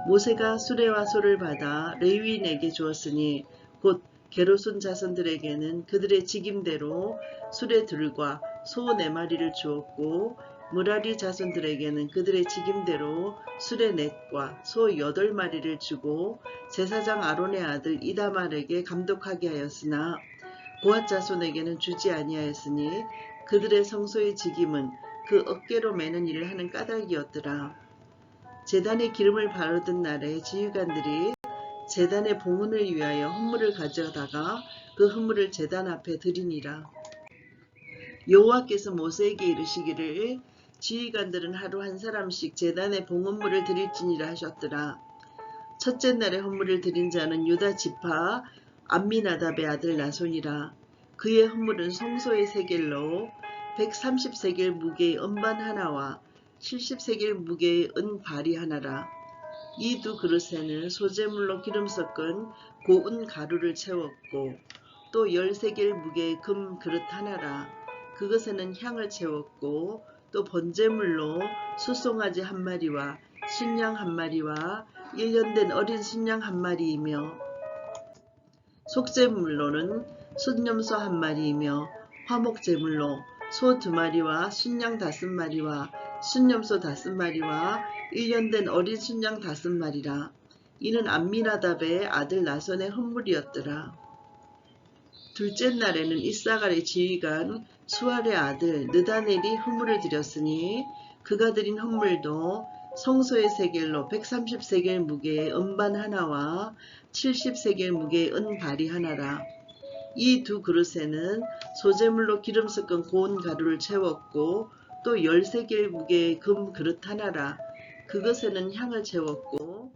모세가 수레와 소를 받아 레위인에게 주었으니 곧 게르손 자손들에게는 그들의 직임대로 수레들과 소 4마리를 주었고 무라리 자손들에게는 그들의 직임대로 수레 넷과 소 8마리를 주고 제사장 아론의 아들 이다말에게 감독하게 하였으나 고앗 자손에게는 주지 아니하였으니 그들의 성소의 직임은 그 어깨로 매는 일을 하는 까닭이었더라. 제단에 기름을 바르던 날에 지휘관들이 제단의 봉헌을 위하여 헌물을 가져다가 그 헌물을 제단 앞에 드리니라. 여호와께서 모세에게 이르시기를 지휘관들은 하루 1사람씩 제단의 봉헌물을 드릴지니라 하셨더라. 첫째 날에 헌물을 드린 자는 유다 지파 암미나답의 아들 나손이라. 그의 헌물은 성소의 세겔로 130세겔 무게의 은반 하나와 70세겔 무게의 은발이 하나라. 이 두 그릇에는 소재물로 기름 섞은 고운 가루를 채웠고 또 13개의 무게의 금 그릇 하나라. 그것에는 향을 채웠고 또 번제물로 숫송아지 한 마리와 순양 한 마리와 1년 된 어린 순양 한 마리이며 속죄물로는 순염소 한 마리이며 화목제물로 소 2마리와 순양 5마리와 순염소 5마리와 1년 된 어린 순양 5마리라. 이는 암미나답의 아들 나손의 헌물이었더라. 둘째 날에는 이사갈의 지휘관 수알의 아들 느다넬이 헌물을 드렸으니 그가 드린 헌물도 성소의 세겔로 130세겔 무게의 은반 하나와 70세겔 무게의 은발이 하나라. 이 두 그릇에는 소재물로 기름 섞은 고운 가루를 채웠고 또 13개의 무게의 금 그릇 하나라. 그것에는 향을 채웠고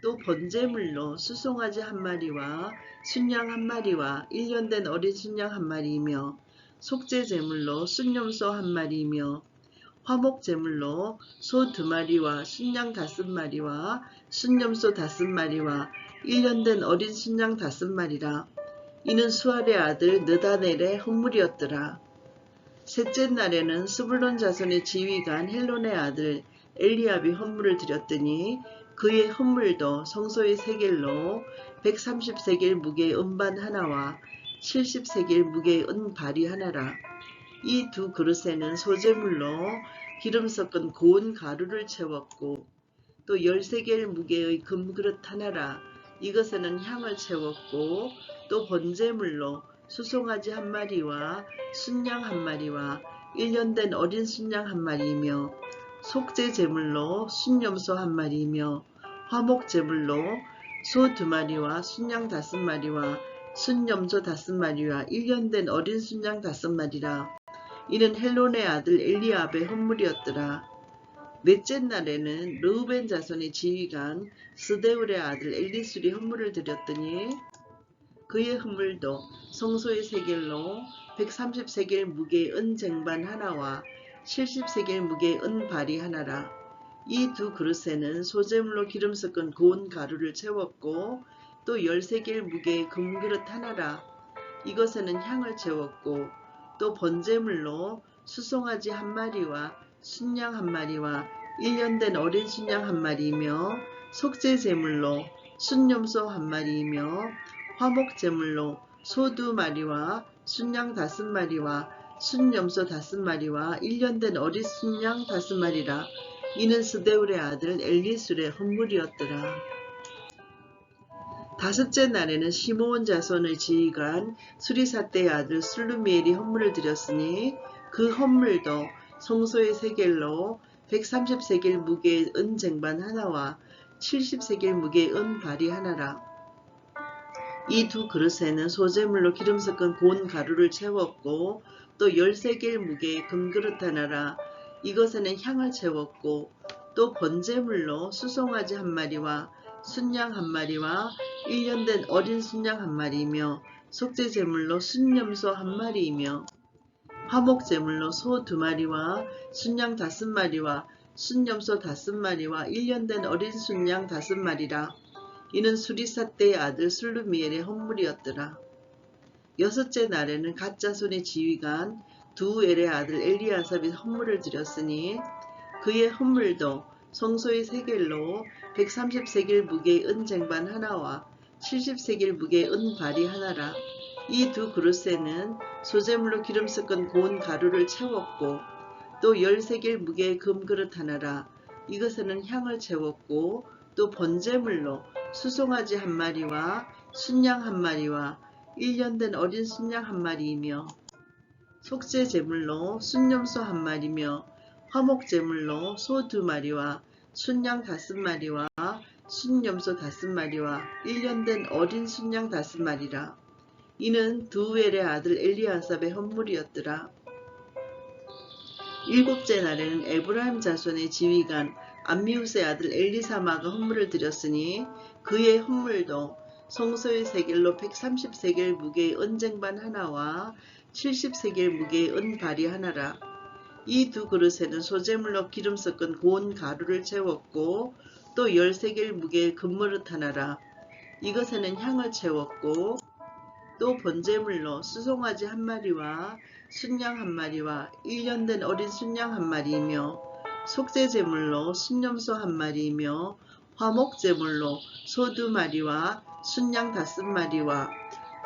또 번제물로 수송아지 한 마리와 순양 한 마리와 1년 된 어린 순양 한 마리이며 속죄제물로 순염소 한 마리이며 화목제물로 소 2마리와 순양 5마리와 순염소 5마리와 1년 된 어린 순양 5마리라. 이는 수알의 아들 느다넬의 헌물이었더라. 셋째 날에는 스불론 자손의 지휘관 헬론의 아들 엘리압이 헌물을 드렸더니 그의 헌물도 성소의 세겔로 130세겔 무게의 은반 하나와 70세겔 무게의 은발이 하나라. 이 두 그릇에는 소재물로 기름 섞은 고운 가루를 채웠고 또 13개의 무게의 금그릇 하나라. 이것에는 향을 채웠고 또 번제물로 수송아지 한 마리와 순양 한 마리와 1년 된 어린 순양 한 마리이며 속죄제물로 순염소 한 마리이며 화목제물로 소 2마리와 순양 5마리와 순염소 5마리와 1년 된 어린 순양 5마리라. 이는 헬론의 아들 엘리압의 헌물이었더라. 넷째 날에는 르우벤 자손의 지휘관 스데울의 아들 엘리술이 헌물을 드렸더니 그의 헌물도 성소의 세겔로 130세겔 무게의 은쟁반 하나와 70세겔 무게의 은발이 하나라. 이 두 그릇에는 소재물로 기름 섞은 고운 가루를 채웠고 또 13개의 무게의 금그릇 하나라. 이것에는 향을 채웠고 또 번제물로 수송아지 한 마리와 순양 한 마리와 1년 된 어린 순양 한 마리이며 속죄제물로 순염소 한 마리이며 화목제물로 소 2마리와 순양 5마리와 순염소 5마리와 1년 된 어린 순양 5마리라. 이는 스데울의 아들 엘리술의 헌물이었더라. 다섯째 날에는 시므온 자손의 지휘관 수리사떼의 아들 술루미엘이 헌물을 드렸으니 그 헌물도 성소의 세겔로 130세겔 무게의 은쟁반 하나와 70세겔 무게의 은발이 하나라. 이 두 그릇에는 소재물로 기름 섞은 고운 가루를 채웠고 또 13개의 무게의 금그릇 하나라. 이것에는 향을 채웠고 또 번제물로 수송아지 한 마리와 순양 한 마리와 1년 된 어린 순양 한 마리이며 속죄제물로 순염소 한 마리이며 화목제물로 소 2마리와 순양 5마리와 순염소 5마리와 1년 된 어린 순양 5마리라. 이는 수리사떼의 아들 술루미엘의 헌물이었더라. 여섯째 날에는 갓 자손의 지휘관 두엘의 아들 엘리아삽이 헌물을 드렸으니 그의 헌물도 성소의 세겔로 130세겔 무게의 은쟁반 하나와 70세겔 무게의 은발이 하나라. 이 두 그릇에는 소재물로 기름 섞은 고운 가루를 채웠고 또 13개의 무게의 금그릇 하나라. 이것에는 향을 채웠고 또 번제물로 수송아지 한 마리와 순양 한 마리와 1년 된 어린 순양 한 마리이며 속죄제물로 순염소 한 마리며 화목제물로 소 2마리와 순양 5마리와 순염소 5마리와 1년 된 어린 순양 5마리라. 이는 두엘의 아들 엘리아삽의 헌물이었더라. 일곱째 날에는 에브라임 자손의 지휘관 암미우스의 아들 엘리사마가 헌물을 드렸으니 그의 헌물도 성소의 세겔로 130세겔 무게의 은쟁반 하나와 70세겔 무게의 은발이 하나라. 이 두 그릇에는 소재물로 기름 섞은 고운 가루를 채웠고 또 13개의 무게의 금그릇 하나라. 이것에는 향을 채웠고 또 번제물로 수송아지 한 마리와 순양 한 마리와 1년 된 어린 순양 한 마리이며 속죄제물로 순염소 한 마리이며 화목제물로 소 2마리와 순양 5마리와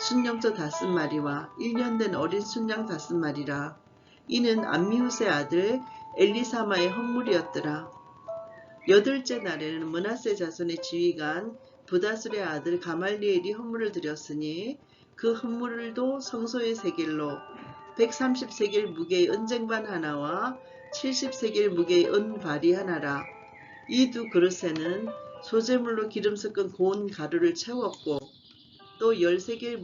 순염소 5마리와 1년 된 어린 순양 5마리라. 이는 암미후스의 아들 엘리사마의 헌물이었더라. 8째 날에는 므낫세 자손의 지휘관 부다술의 아들 가말리엘이 헌물을 드렸으니 그 헌물도 성소의 세겔로 130세겔 무게의 은쟁반 하나와 70세겔 무게의 은발이 하나라. 이 두 그릇에는 소재물로 기름 섞은 고운 가루를 채웠고 또 13개의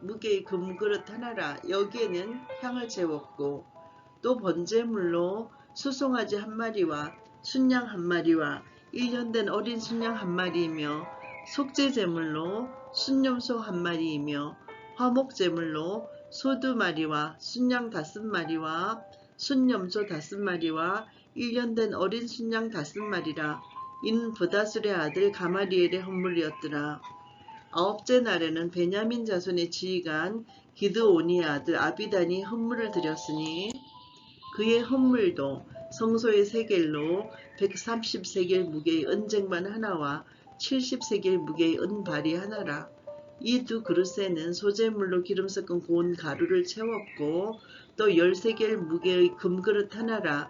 무게의 금그릇 하나라. 여기에는 향을 채웠고 또 번제물로 수송아지 한 마리와 순양 한 마리와 1년 된 어린 순양 한 마리이며 속죄제물로 순염소 한 마리이며 화목제물로 소 2마리와 순양 5마리와 순염소 5마리와 1년 된 어린 순양 5마리라. 이는 부다술의 아들 가마리엘의 헌물이었더라. 9째 날에는 베냐민 자손의 지휘관 기드오니의 아들 아비단이 헌물을 드렸으니 그의 헌물도 성소의 세겔로 130세겔 무게의 은쟁반 하나와 70세겔 무게의 은발이 하나라. 이 두 그릇에는 소재물로 기름 섞은 고운 가루를 채웠고 또 13개의 무게의 금그릇 하나라.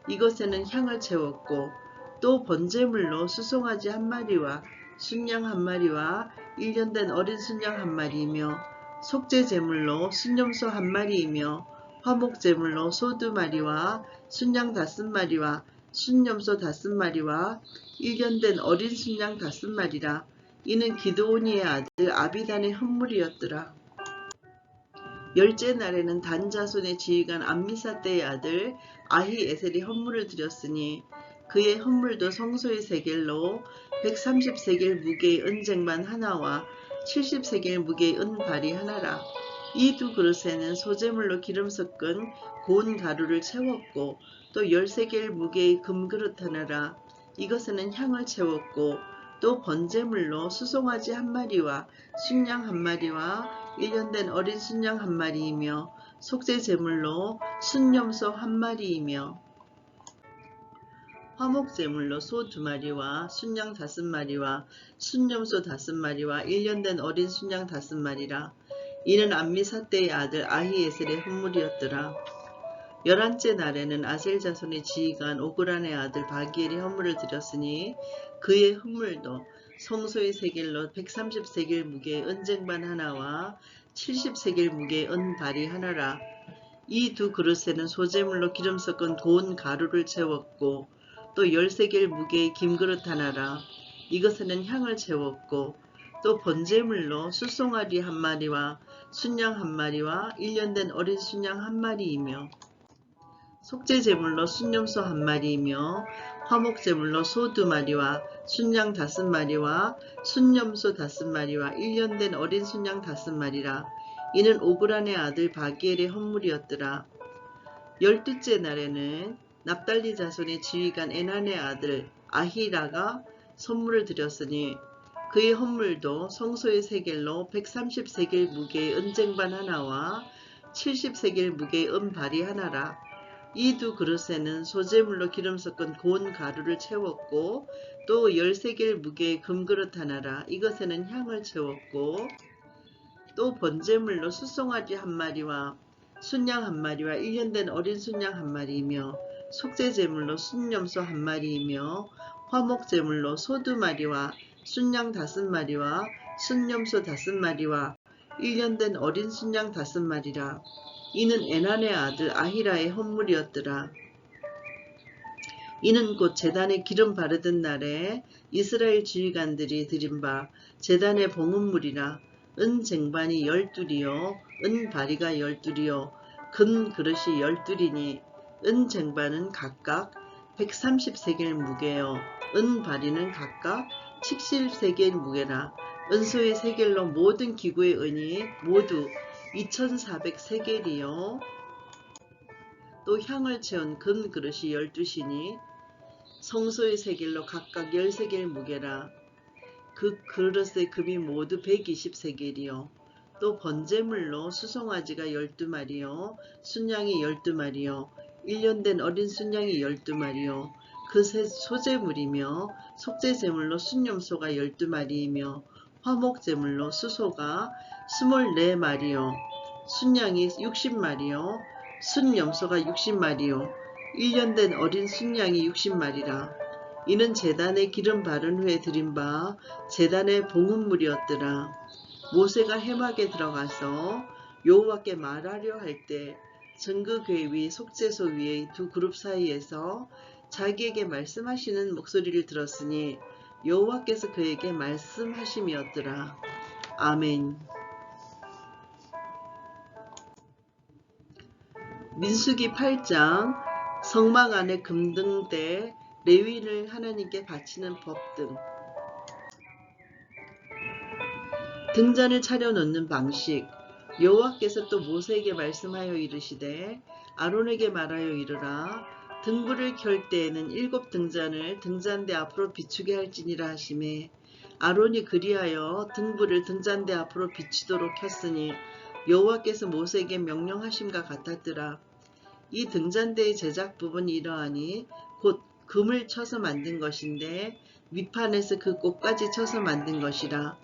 이것에는 향을 채웠고 또 번제물로 수송아지 한 마리와 순양 한 마리와 1년 된 어린 순양 한 마리이며 속죄제물로 순염소 한 마리이며 화목제물로 소 2마리와 순양 5마리와 순염소 5마리와 1년 된 어린 순양 5마리라. 이는 기드오니의 아들 아비단의 헌물이었더라. 10째 날에는 단 자손의 지휘관 암미사대의 아들 아히에셀이 헌물을 드렸으니 그의 헌물도 성소의 세겔로 130세겔 무게의 은쟁반 하나와 70세겔 무게의 은발이 하나라. 이 두 그릇에는 소재물로 기름 섞은 고운 가루를 채웠고 또 13개의 무게의 금그릇 하나라. 이것에는 향을 채웠고 또 번제물로 수송아지 한 마리와 순양 한 마리와 1년 된 어린 순양 한 마리이며 속죄제물로 순염소 한 마리이며 화목제물로 소 2마리와 순양 5마리와 순염소 5마리와 1년 된 어린 순양 5마리라. 이는 암미사대의 아들 아히에셀의 헌물이었더라. 11째 날에는 아셀 자손의 지휘관 오그란의 아들 바기엘이 헌물을 드렸으니 그의 헌물도 성소의 세겔로 130세겔 무게의 은쟁반 하나와 70세겔 무게의 은발이 하나라. 이 두 그릇에는 소재물로 기름 섞은 고운 가루를 채웠고 또 13개의 무게의 김그릇 하나라. 이것에는 향을 채웠고 또 번제물로 수송아리 한 마리와 순양 한 마리와 1년 된 어린 순양 한 마리이며 속죄제물로 순염소 한 마리이며 화목제물로 소 2마리와 순양 5마리와 순염소 5마리와 1년 된 어린 순양 5마리라. 이는 오그란의 아들 바기엘의 헌물이었더라. 12째 날에는 납달리 자손의 지휘관 에난의 아들 아히라가 선물을 드렸으니 그의 헌물도 성소의 세겔로 130세겔 무게의 은쟁반 하나와 70세겔 무게의 은발이 하나라. 이 두 그릇에는 소재물로 기름 섞은 고운 가루를 채웠고 또 13개의 무게의 금그릇 하나라. 이것에는 향을 채웠고 또 번제물로 수송아지 한 마리와 순양 한 마리와 1년 된 어린 순양 한 마리이며 속죄제물로 순염소 한 마리이며 화목제물로 소 2마리와 순양 5마리와 순염소 5마리와 1년 된 어린 순양 5마리라. 이는 에난의 아들 아히라의 헌물이었더라. 이는 곧 제단에 기름 바르던 날에 이스라엘 지휘관들이 드린 바 제단의 봉헌물이라. 은 쟁반이 12이요 은 바리가 12이요 금 그릇이 12이니 은 쟁반은 각각 130세겔 무게요 은 바리는 각각 70세겔 무게라. 은소의 세겔로 모든 기구의 은이 모두 2400세겔이요 또 향을 채운 금 그릇이 12시니 성소의 세겔로 각각 13겔 무게라. 그 그릇의 금이 모두 120세겔이요. 또 번제물로 수송아지가 12마리요. 순양이 12마리요. 1년 된 어린 순양이 12마리요. 그 소제물이며 속죄제물로 순염소가 12마리이며 화목제물로 수소가 24마리요. 순양이 60마리요. 순염소가 60마리요. 1년 된 어린 순양이 60마리라. 이는 제단에 기름 바른 후에 드린 바 제단의 봉헌물이었더라. 모세가 회막에 들어가서 여호와께 말하려 할 때 증거궤 위 속죄소 위의 두 그룹 사이에서 자기에게 말씀하시는 목소리를 들었으니 여호와께서 그에게 말씀하심이었더라. 아멘. 민수기 8장 성막 안에 금등대 레위인을 하나님께 바치는 법 등. 등잔을 차려 놓는 방식. 여호와께서 또 모세에게 말씀하여 이르시되 아론에게 말하여 이르라. 등불을 켤 때에는 7 등잔을 등잔대 앞으로 비추게 할지니라 하시매 아론이 그리하여 등불을 등잔대 앞으로 비추도록 켰으니 여호와께서 모세에게 명령하심과 같았더라. 이 등잔대의 제작 부분이 이러하니 곧 금을 쳐서 만든 것인데 위판에서 그 꽃까지 쳐서 만든 것이라.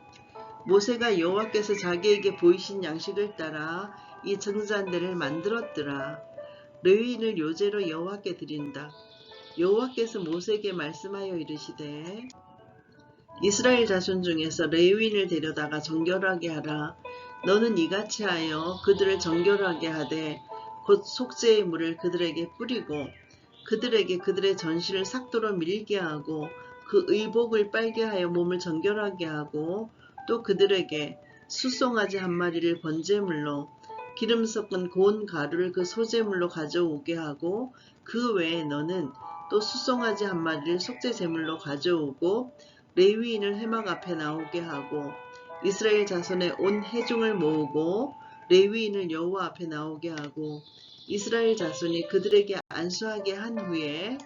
모세가 여호와께서 자기에게 보이신 양식을 따라 이 등잔대를 만들었더라. 레위인을 요제로 여호와께 드린다. 여호와께서 모세에게 말씀하여 이르시되 이스라엘 자손 중에서 레위인을 데려다가 정결하게 하라. 너는 이같이 하여 그들을 정결하게 하되 곧 속죄의 물을 그들에게 뿌리고 그들에게 그들의 전신을 삭도로 밀게 하고 그 의복을 빨게 하여 몸을 정결하게 하고 또 그들에게 수송아지 1마리를 번제물로 기름 섞은 고운 가루를 그 소제물로 가져오게 하고 그 외에 너는 또 수송아지 1마리를 속죄제물로 가져오고 레위인을 회막 앞에 나오게 하고 이스라엘 자손의 온 회중을 모으고 레위인을 여호와 앞에 나오게 하고 이스라엘 자손이 그들에게 안수하게 한 후에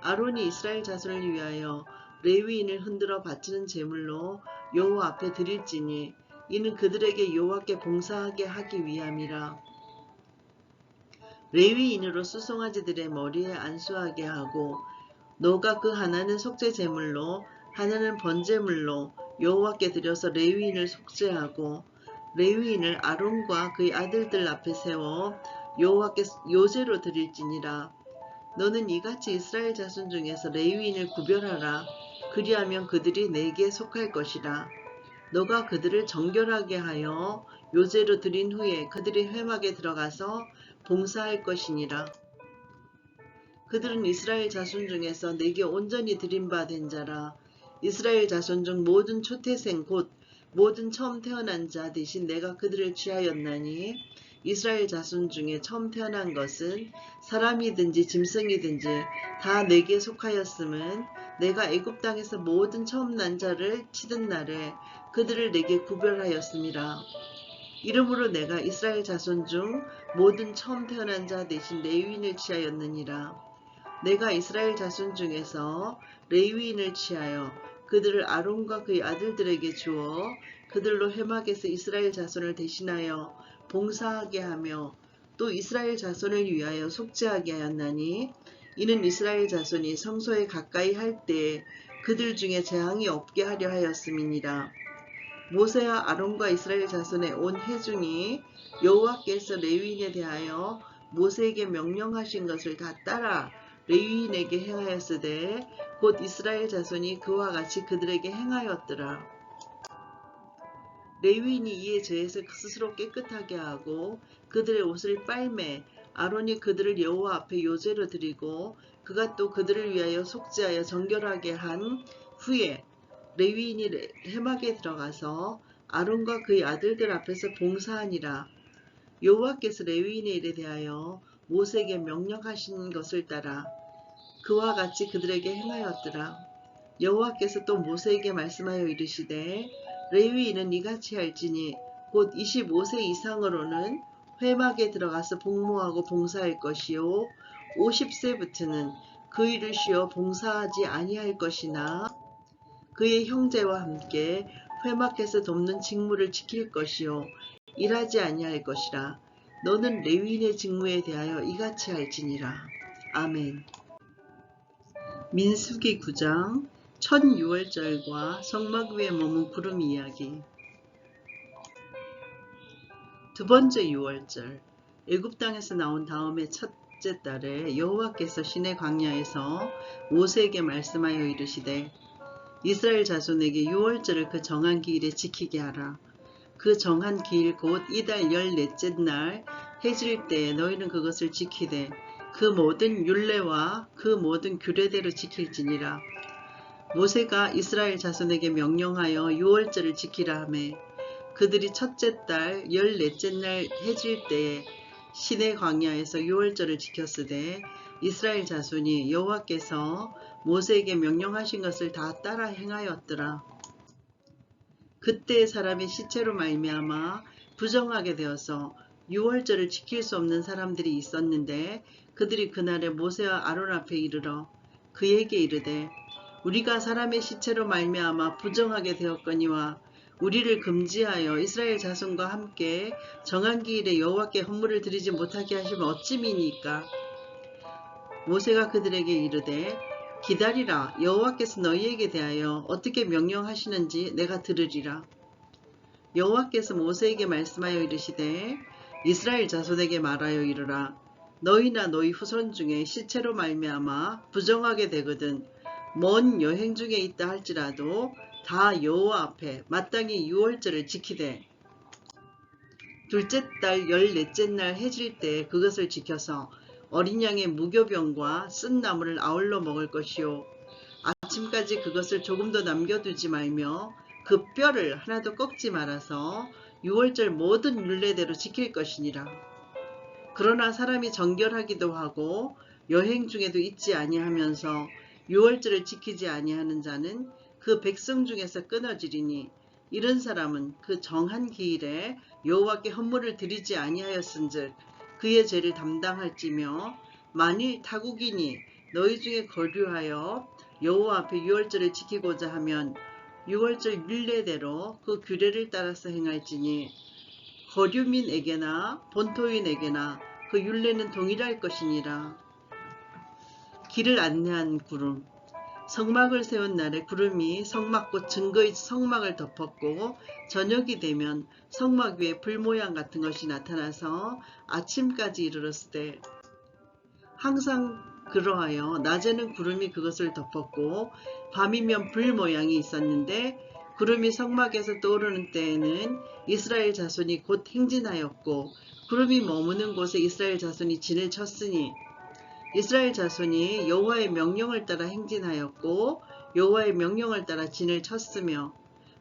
아론이 이스라엘 자손을 위하여 레위인을 흔들어 바치는 제물로 여호와 앞에 드릴지니 이는 그들에게 여호와께 봉사하게 하기 위함이라. 레위인으로 수송아지들의 머리에 안수하게 하고 너가 그 하나는 속죄 제물로 하나는 번제물로 여호와께 드려서 레위인을 속죄하고 레위인을 아론과 그의 아들들 앞에 세워 여호와께 요제로 드릴지니라. 너는 이같이 이스라엘 자손 중에서 레위인을 구별하라. 그리하면 그들이 내게 속할 것이라. 너가 그들을 정결하게 하여 요제로 드린 후에 그들이 회막에 들어가서 봉사할 것이니라. 그들은 이스라엘 자손 중에서 내게 온전히 드린 바 된 자라. 이스라엘 자손 중 모든 초태생 곧 모든 처음 태어난 자 대신 내가 그들을 취하였나니 이스라엘 자손 중에 처음 태어난 것은 사람이든지 짐승이든지 다 내게 속하였음은 내가 애굽 땅에서 모든 처음 난 자를 치던 날에 그들을 내게 구별하였음이라. 이러므로 내가 이스라엘 자손 중 모든 처음 태어난 자 대신 레위인을 취하였느니라. 내가 이스라엘 자손 중에서 레위인을 취하여 그들을 아론과 그의 아들들에게 주어 그들로 회막에서 이스라엘 자손을 대신하여 봉사하게 하며 또 이스라엘 자손을 위하여 속죄하게 하였나니 이는 이스라엘 자손이 성소에 가까이 할 때에 그들 중에 재앙이 없게 하려 하였음이니라. 모세와 아론과 이스라엘 자손의 온 회중이 여호와께서 레위인에 대하여 모세에게 명령하신 것을 다 따라 레위인에게 행하였으되 곧 이스라엘 자손이 그와 같이 그들에게 행하였더라. 레위인이 이에 죄에서 스스로 깨끗하게 하고 그들의 옷을 빨매 아론이 그들을 여호와 앞에 요제로 드리고 그가 또 그들을 위하여 속죄하여 정결하게 한 후에 레위인이 회막에 들어가서 아론과 그의 아들들 앞에서 봉사하니라. 여호와께서 레위인의 일에 대하여 모세에게 명령하신 것을 따라 그와 같이 그들에게 행하였더라. 여호와께서 또 모세에게 말씀하여 이르시되 레위인은 이같이 할지니 곧 25세 이상으로는 회막에 들어가서 복무하고 봉사할 것이요 50세부터는 그 일을 쉬어 봉사하지 아니할 것이나 그의 형제와 함께 회막에서 돕는 직무를 지킬 것이요 일하지 아니할 것이라. 너는 레위인의 직무에 대하여 이같이 할지니라. 아멘. 민수기 9장 첫 유월절과 성막 위에 머문 구름 이야기. 두 번째 유월절. 애굽 땅에서 나온 다음에 첫째 달에 여호와께서 시내 광야에서 모세에게 말씀하여 이르시되 이스라엘 자손에게 유월절을 그 정한 기일에 지키게 하라. 그 정한 기일 곧 이달 14째 날 해질 때에 너희는 그것을 지키되 그 모든 율례와 그 모든 규례대로 지킬지니라. 모세가 이스라엘 자손에게 명령하여 유월절을 지키라 하매 그들이 첫째 달 14째 날 해질 때에 시내 광야에서 유월절을 지켰으되 이스라엘 자손이 여호와께서 모세에게 명령하신 것을 다 따라 행하였더라. 그때 사람의 시체로 말미암아 부정하게 되어서 유월절을 지킬 수 없는 사람들이 있었는데 그들이 그날에 모세와 아론 앞에 이르러 그에게 이르되 우리가 사람의 시체로 말미암아 부정하게 되었거니와 우리를 금지하여 이스라엘 자손과 함께 정한 기일에 여호와께 헌물을 드리지 못하게 하시면 어찌미니까. 모세가 그들에게 이르되 기다리라. 여호와께서 너희에게 대하여 어떻게 명령하시는지 내가 들으리라. 여호와께서 모세에게 말씀하여 이르시되 이스라엘 자손에게 말하여 이르라. 너희나 너희 후손 중에 시체로 말미암아 부정하게 되거든 먼 여행 중에 있다 할지라도 다 여호와 앞에 마땅히 유월절을 지키되 둘째 달 14째 날 해질 때 그것을 지켜서 어린 양의 무교병과 쓴 나물을 아울러 먹을 것이요 아침까지 그것을 조금도 남겨두지 말며 그 뼈를 하나도 꺾지 말아서 유월절 모든 율례대로 지킬 것이니라. 그러나 사람이 정결하기도 하고 여행 중에도 있지 아니하면서 유월절을 지키지 아니하는 자는 그 백성 중에서 끊어지리니 이런 사람은 그 정한 기일에 여호와께 헌물을 드리지 아니하였은즉 그의 죄를 담당할지며 만일 타국인이 너희 중에 거류하여 여호와 앞에 유월절을 지키고자 하면 유월절 율례대로 그 규례를 따라서 행할지니 거류민에게나 본토인에게나 그 율례는 동일할 것이니라. 길을 안내한 구름. 성막을 세운 날에 구름이 성막 곧 증거의 성막을 덮었고 저녁이 되면 성막 위에 불 모양 같은 것이 나타나서 아침까지 이르렀을 때 항상 그러하여 낮에는 구름이 그것을 덮었고 밤이면 불 모양이 있었는데 구름이 성막에서 떠오르는 때에는 이스라엘 자손이 곧 행진하였고 구름이 머무는 곳에 이스라엘 자손이 진을 쳤으니 이스라엘 자손이 여호와의 명령을 따라 행진하였고 여호와의 명령을 따라 진을 쳤으며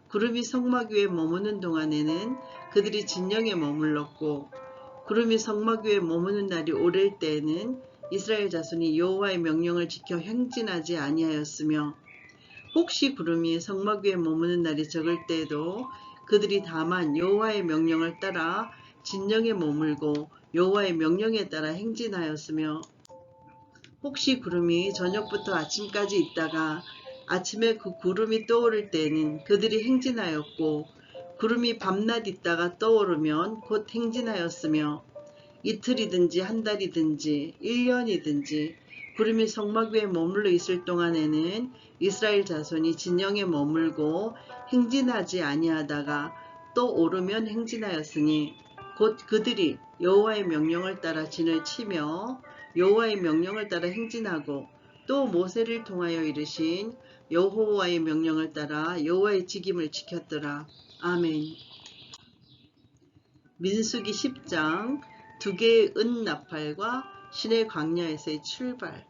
구름이 성막 위에 머무는 동안에는 그들이 진영에 머물렀고 구름이 성막 위에 머무는 날이 오를 때에는 이스라엘 자손이 여호와의 명령을 지켜 행진하지 아니하였으며 혹시 구름이 성막 위에 머무는 날이 적을 때에도 그들이 다만 여호와의 명령을 따라 진영에 머물고 여호와의 명령에 따라 행진하였으며 혹시 구름이 저녁부터 아침까지 있다가 아침에 그 구름이 떠오를 때에는 그들이 행진하였고 구름이 밤낮 있다가 떠오르면 곧 행진하였으며 이틀이든지 한 달이든지 1년이든지 구름이 성막 위에 머물러 있을 동안에는 이스라엘 자손이 진영에 머물고 행진하지 아니하다가 또 오르면 행진하였으니 곧 그들이 여호와의 명령을 따라 진을 치며 여호와의 명령을 따라 행진하고 또 모세를 통하여 이르신 여호와의 명령을 따라 여호와의 직임을 지켰더라. 아멘. 민수기 10장 두 개의 은 나팔과 시내 광야에서의 출발.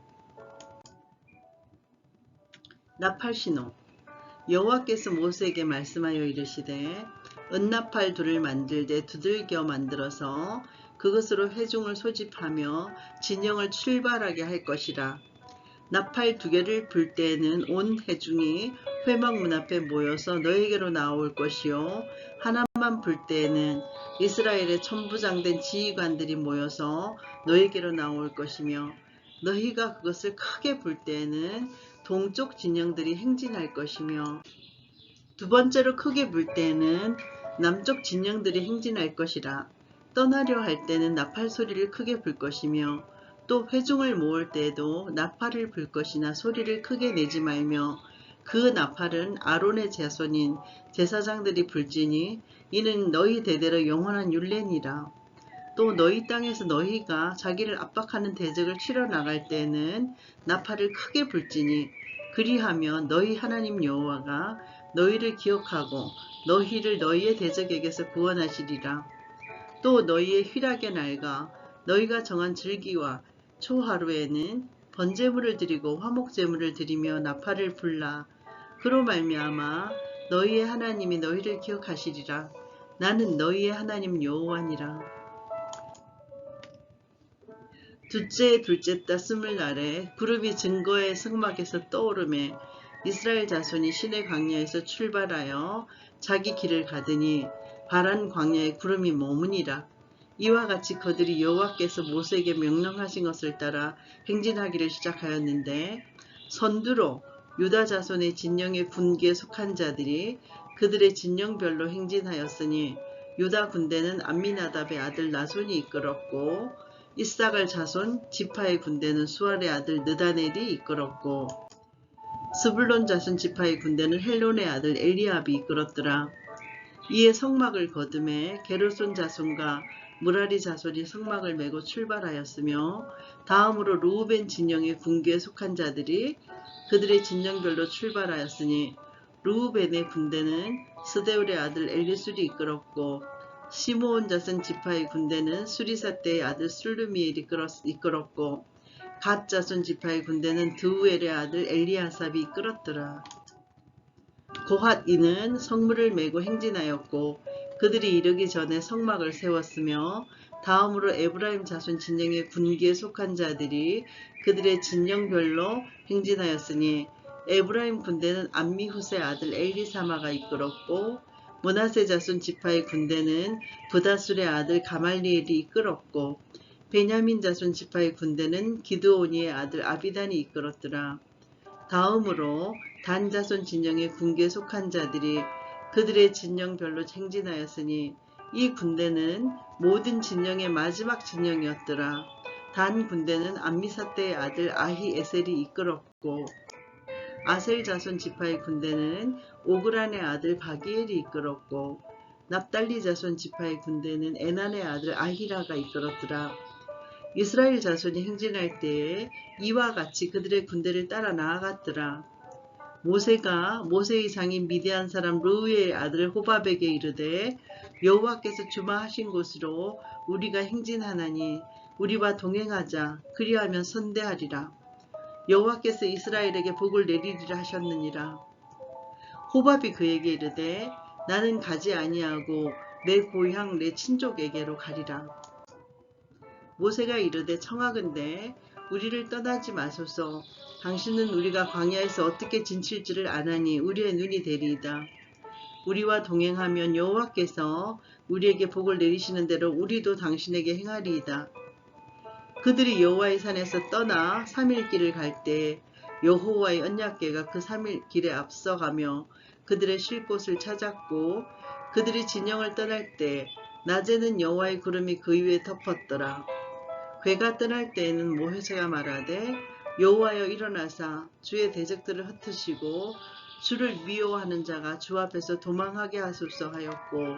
나팔 신호. 여호와께서 모세에게 말씀하여 이르시되 은나팔 둘을 만들되 두들겨 만들어서 그것으로 회중을 소집하며 진영을 출발하게 할 것이라. 나팔 두 개를 불 때에는 온 회중이 회막 문 앞에 모여서 너에게로 나올 것이요 하나만 불 때에는 이스라엘의 천부장된 지휘관들이 모여서 너에게로 나올 것이며 너희가 그것을 크게 불 때에는 동쪽 진영들이 행진할 것이며 두 번째로 크게 불 때에는 남쪽 진영들이 행진할 것이라. 떠나려 할 때는 나팔 소리를 크게 불 것이며 또 회중을 모을 때에도 나팔을 불 것이나 소리를 크게 내지 말며 그 나팔은 아론의 자손인 제사장들이 불지니 이는 너희 대대로 영원한 율례니라. 또 너희 땅에서 너희가 자기를 압박하는 대적을 치러 나갈 때에는 나팔을 크게 불지니 그리하면 너희 하나님 여호와가 너희를 기억하고 너희를 너희의 대적에게서 구원하시리라. 또 너희의 희락의 날과 너희가 정한 절기와 초하루에는 번제물을 드리고 화목제물을 드리며 나팔을 불라. 그로 말미암아 너희의 하나님이 너희를 기억하시리라. 나는 너희의 하나님 여호와니라. 둘째 달 스물날에 구름이 증거의 성막에서 떠오르매 이스라엘 자손이 시내 광야에서 출발하여 자기 길을 가더니 바란 광야에 구름이 머무니라. 이와 같이 그들이 여호와께서 모세에게 명령하신 것을 따라 행진하기를 시작하였는데 선두로 유다 자손의 진영의 군기에 속한 자들이 그들의 진영별로 행진하였으니 유다 군대는 암미나답의 아들 나손이 이끌었고 이사갈 자손 지파의 군대는 수알의 아들 느다넬이 이끌었고 스불론 자손 지파의 군대는 헬론의 아들 엘리압이 이끌었더라. 이에 성막을 거두매 게르손 자손과 무라리 자손이 성막을 메고 출발하였으며 다음으로 루우벤 진영의 군기에 속한 자들이 그들의 진영별로 출발하였으니 루우벤의 군대는 스데울의 아들 엘리술이 이끌었고 시므온 자손 지파의 군대는 수리사떼의 아들 술루미엘이 이끌었고 갓 자손 지파의 군대는 드우엘의 아들 엘리아삽이 이끌었더라. 고핫이는 성물을 메고 행진하였고 그들이 이르기 전에 성막을 세웠으며 다음으로 에브라임 자손 진영의 군기에 속한 자들이 그들의 진영별로 행진하였으니 에브라임 군대는 암미후스의 아들 엘리사마가 이끌었고 므낫세 자손 지파의 군대는 브다술의 아들 가말리엘이 이끌었고 베냐민 자손 지파의 군대는 기드오니의 아들 아비단이 이끌었더라. 다음으로 단 자손 진영의 군기에 속한 자들이 그들의 진영별로 행진하였으니 이 군대는 모든 진영의 마지막 진영이었더라. 단 군대는 암미사떼의 아들 아히에셀이 이끌었고 아셀 자손 지파의 군대는 오그란의 아들 바기엘이 이끌었고 납달리 자손 지파의 군대는 에난의 아들 아히라가 이끌었더라. 이스라엘 자손이 행진할 때에 이와 같이 그들의 군대를 따라 나아갔더라. 모세가 모세의 장인 미디안 사람 르우의 아들 호밥에게 이르되 여호와께서 주마하신 곳으로 우리가 행진하나니 우리와 동행하자. 그리하면 선대하리라. 여호와께서 이스라엘에게 복을 내리리라 하셨느니라. 호밥이 그에게 이르되 나는 가지 아니하고 내 고향 내 친족에게로 가리라. 모세가 이르되 청하건대 우리를 떠나지 마소서. 당신은 우리가 광야에서 어떻게 진칠지를 아나니 우리의 눈이 되리이다. 우리와 동행하면 여호와께서 우리에게 복을 내리시는 대로 우리도 당신에게 행하리이다. 그들이 여호와의 산에서 떠나 3일 길을 갈 때 여호와의 언약궤가 그 3일 길에 앞서가며 그들의 쉴 곳을 찾았고 그들이 진영을 떠날 때 낮에는 여호와의 구름이 그 위에 덮었더라. 궤가 떠날 때에는 모세가 말하되 여호와여 일어나사 주의 대적들을 흩으시고 주를 미워하는 자가 주 앞에서 도망하게 하소서 하였고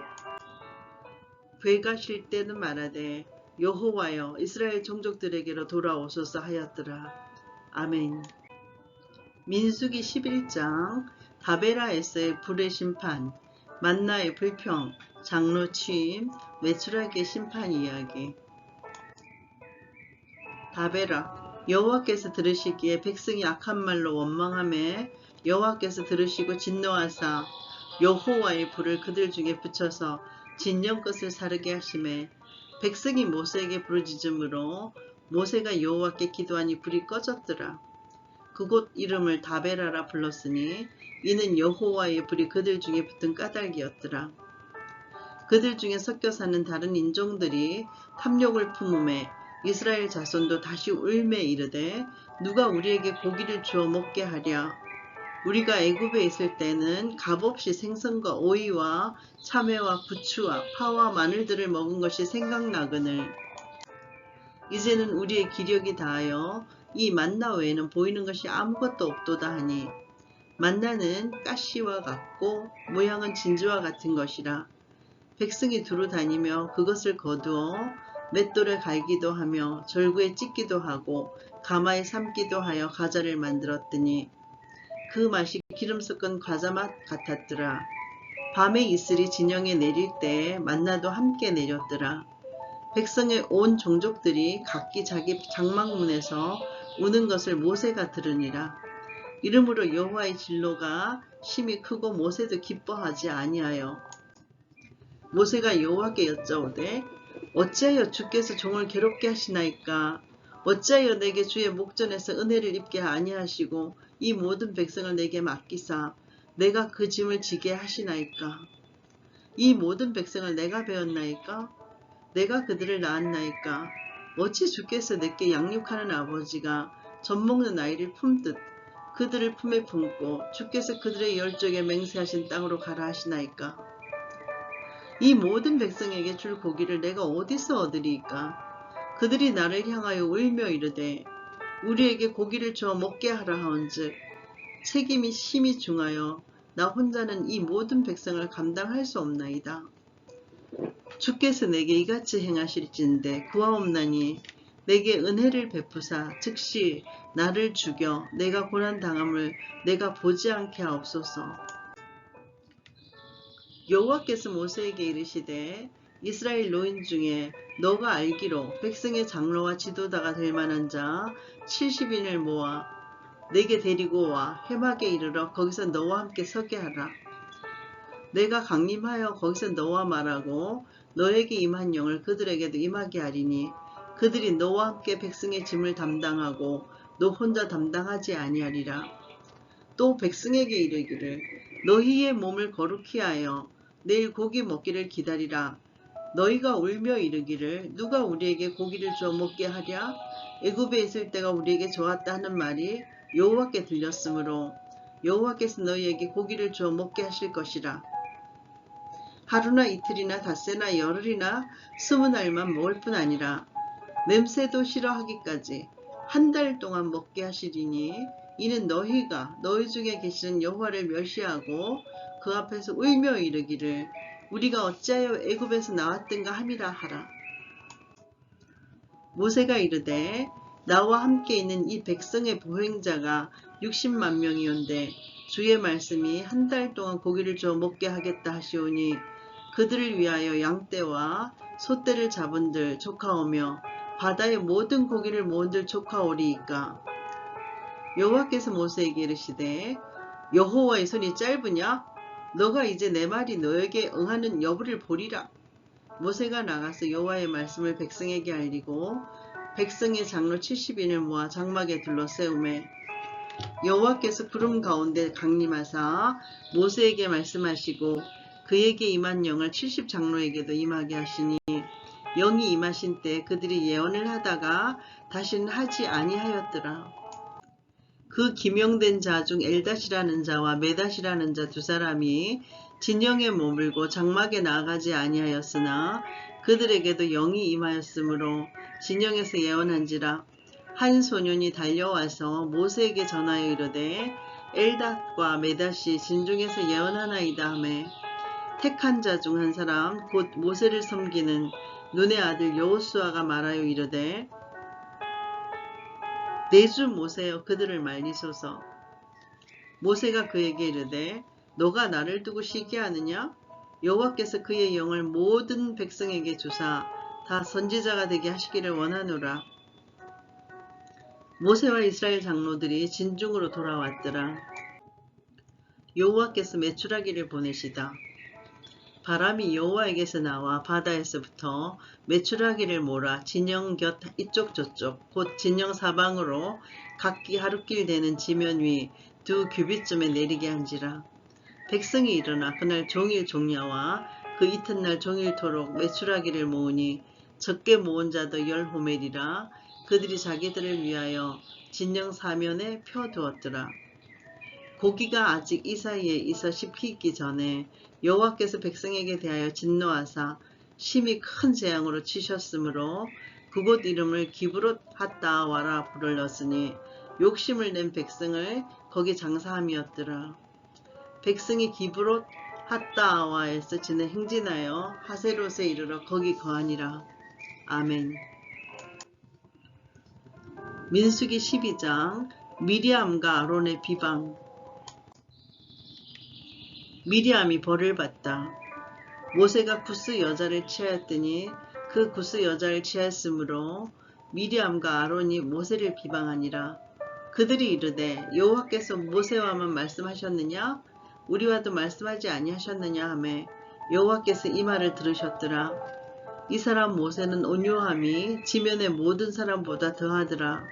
궤가 쉴 때는 말하되 여호와여 이스라엘 종족들에게로 돌아오소서 하였더라. 아멘. 민수기 11장 다베라에서의 불의 심판, 만나의 불평, 장로 취임, 메추라기의 심판 이야기. 다베라 여호와께서 들으시기에 백성이 악한 말로 원망하매 여호와께서 들으시고 진노하사 여호와의 불을 그들 중에 붙여서 진영 끝을 사르게 하시매 백성이 모세에게 부르짖음으로 모세가 여호와께 기도하니 불이 꺼졌더라. 그곳 이름을 다베라라 불렀으니 이는 여호와의 불이 그들 중에 붙은 까닭이었더라. 그들 중에 섞여 사는 다른 인종들이 탐욕을 품음에 이스라엘 자손도 다시 울매 이르되 누가 우리에게 고기를 주어 먹게 하랴. 우리가 애굽에 있을 때는 값없이 생선과 오이와 참외와 부추와 파와 마늘들을 먹은 것이 생각나거늘 이제는 우리의 기력이 다하여 이 만나 외에는 보이는 것이 아무것도 없도다 하니 만나는 가시와 같고 모양은 진주와 같은 것이라. 백성이 두루 다니며 그것을 거두어 맷돌에 갈기도 하며 절구에 찢기도 하고 가마에 삶기도 하여 과자를 만들었더니 그 맛이 기름 섞은 과자 맛 같았더라. 밤에 이슬이 진영에 내릴 때에 만나도 함께 내렸더라. 백성의 온 종족들이 각기 자기 장막문에서 우는 것을 모세가 들으니라. 이러므로 여호와의 진노가 심히 크고 모세도 기뻐하지 아니하여 모세가 여호와께 여짜오되 어찌하여 주께서 종을 괴롭게 하시나이까? 어찌하여 내게 주의 목전에서 은혜를 입게 아니하시고 이 모든 백성을 내게 맡기사 내가 그 짐을 지게 하시나이까? 이 모든 백성을 내가 배웠나이까? 내가 그들을 낳았나이까? 어찌 주께서 내게 양육하는 아버지가 젖먹는 아이를 품듯 그들을 품에 품고 주께서 그들의 열조에게 맹세하신 땅으로 가라 하시나이까? 이 모든 백성에게 줄 고기를 내가 어디서 얻으리이까? 그들이 나를 향하여 울며 이르되 우리에게 고기를 주어 먹게 하라 하온즉 책임이 심히 중하여 나 혼자는 이 모든 백성을 감당할 수 없나이다. 주께서 내게 이같이 행하실진대 구하옵나니 내게 은혜를 베푸사 즉시 나를 죽여 내가 고난당함을 내가 보지 않게 하옵소서. 여호와께서 모세에게 이르시되 이스라엘 노인 중에 너가 알기로 백성의 장로와 지도자가 될 만한 자 70인을 모아 내게 데리고 와 해막에 이르러 거기서 너와 함께 서게 하라. 내가 강림하여 거기서 너와 말하고 너에게 임한 영을 그들에게도 임하게 하리니 그들이 너와 함께 백성의 짐을 담당하고 너 혼자 담당하지 아니하리라. 또 백성에게 이르기를 너희의 몸을 거룩히 하여 내일 고기 먹기를 기다리라. 너희가 울며 이르기를 누가 우리에게 고기를 주어 먹게 하랴? 애굽에 있을 때가 우리에게 좋았다 하는 말이 여호와께 들렸으므로 여호와께서 너희에게 고기를 주어 먹게 하실 것이라. 하루나 이틀이나 닷새나 열흘이나 20날만 먹을 뿐 아니라 냄새도 싫어하기까지 한 달 동안 먹게 하시리니 이는 너희가 너희 중에 계시는 여호와를 멸시하고 그 앞에서 울며 이르기를 우리가 어찌하여 애굽에서 나왔던가 함이라 하라. 모세가 이르되 나와 함께 있는 이 백성의 보행자가 60만 명이온데 주의 말씀이 한 달 동안 고기를 주어 먹게 하겠다 하시오니 그들을 위하여 양떼와 소떼를 잡은들 족하오며 바다의 모든 고기를 모은들 족하오리이까. 여호와께서 모세에게 이르시되 여호와의 손이 짧으냐? 너가 이제 내 말이 너에게 응하는 여부를 보리라. 모세가 나가서 여호와의 말씀을 백성에게 알리고 백성의 장로 70인을 모아 장막에 둘러세우매 여호와께서 구름 가운데 강림하사 모세에게 말씀하시고 그에게 임한 영을 70장로에게도 임하게 하시니 영이 임하신 때 그들이 예언을 하다가 다시는 하지 아니하였더라. 그 기명된 자 중 엘닷이라는 자와 메닷이라는 자 두 사람이 진영에 머물고 장막에 나아가지 아니하였으나 그들에게도 영이 임하였으므로 진영에서 예언한지라. 한 소년이 달려와서 모세에게 전하여 이르되 엘닷과 메닷이 진중에서 예언하나이다 하매 택한 자 중 한 사람 곧 모세를 섬기는 눈의 아들 여호수아가 말하여 이르되 내 주 모세여 그들을 말리소서. 모세가 그에게 이르되 너가 나를 두고 시기하느냐? 여호와께서 그의 영을 모든 백성에게 주사 다 선지자가 되게 하시기를 원하노라. 모세와 이스라엘 장로들이 진중으로 돌아왔더라. 여호와께서 메추라기를 보내시다. 바람이 여호와에게서 나와 바다에서부터 메추라기를 몰아 진영 곁 이쪽 저쪽 곧 진영 사방으로 각기 하루길 되는 지면 위 2규빗쯤에 내리게 한지라. 백성이 일어나 그날 종일 종야와 그 이튿날 종일토록 메추라기를 모으니 적게 모은 자도 10호멜이라. 그들이 자기들을 위하여 진영 사면에 펴두었더라. 고기가 아직 이 사이에 있어 씹히기 전에 여호와께서 백성에게 대하여 진노하사 심히 큰 재앙으로 치셨으므로 그곳 이름을 기브롯 핫다와라 불렀으니 욕심을 낸 백성을 거기 장사함이었더라. 백성이 기브롯 핫다와에서 지내 행진하여 하세롯에 이르러 거기 거하니라. 아멘. 민수기 12장 미리암과 아론의 비방. 미리암이 벌을 받다. 모세가 구스 여자를 취하였더니 그 구스 여자를 취하였으므로 미리암과 아론이 모세를 비방하니라. 그들이 이르되 여호와께서 모세와만 말씀하셨느냐? 우리와도 말씀하지 아니하셨느냐 하매 여호와께서 이 말을 들으셨더라. 이 사람 모세는 온유함이 지면의 모든 사람보다 더하더라.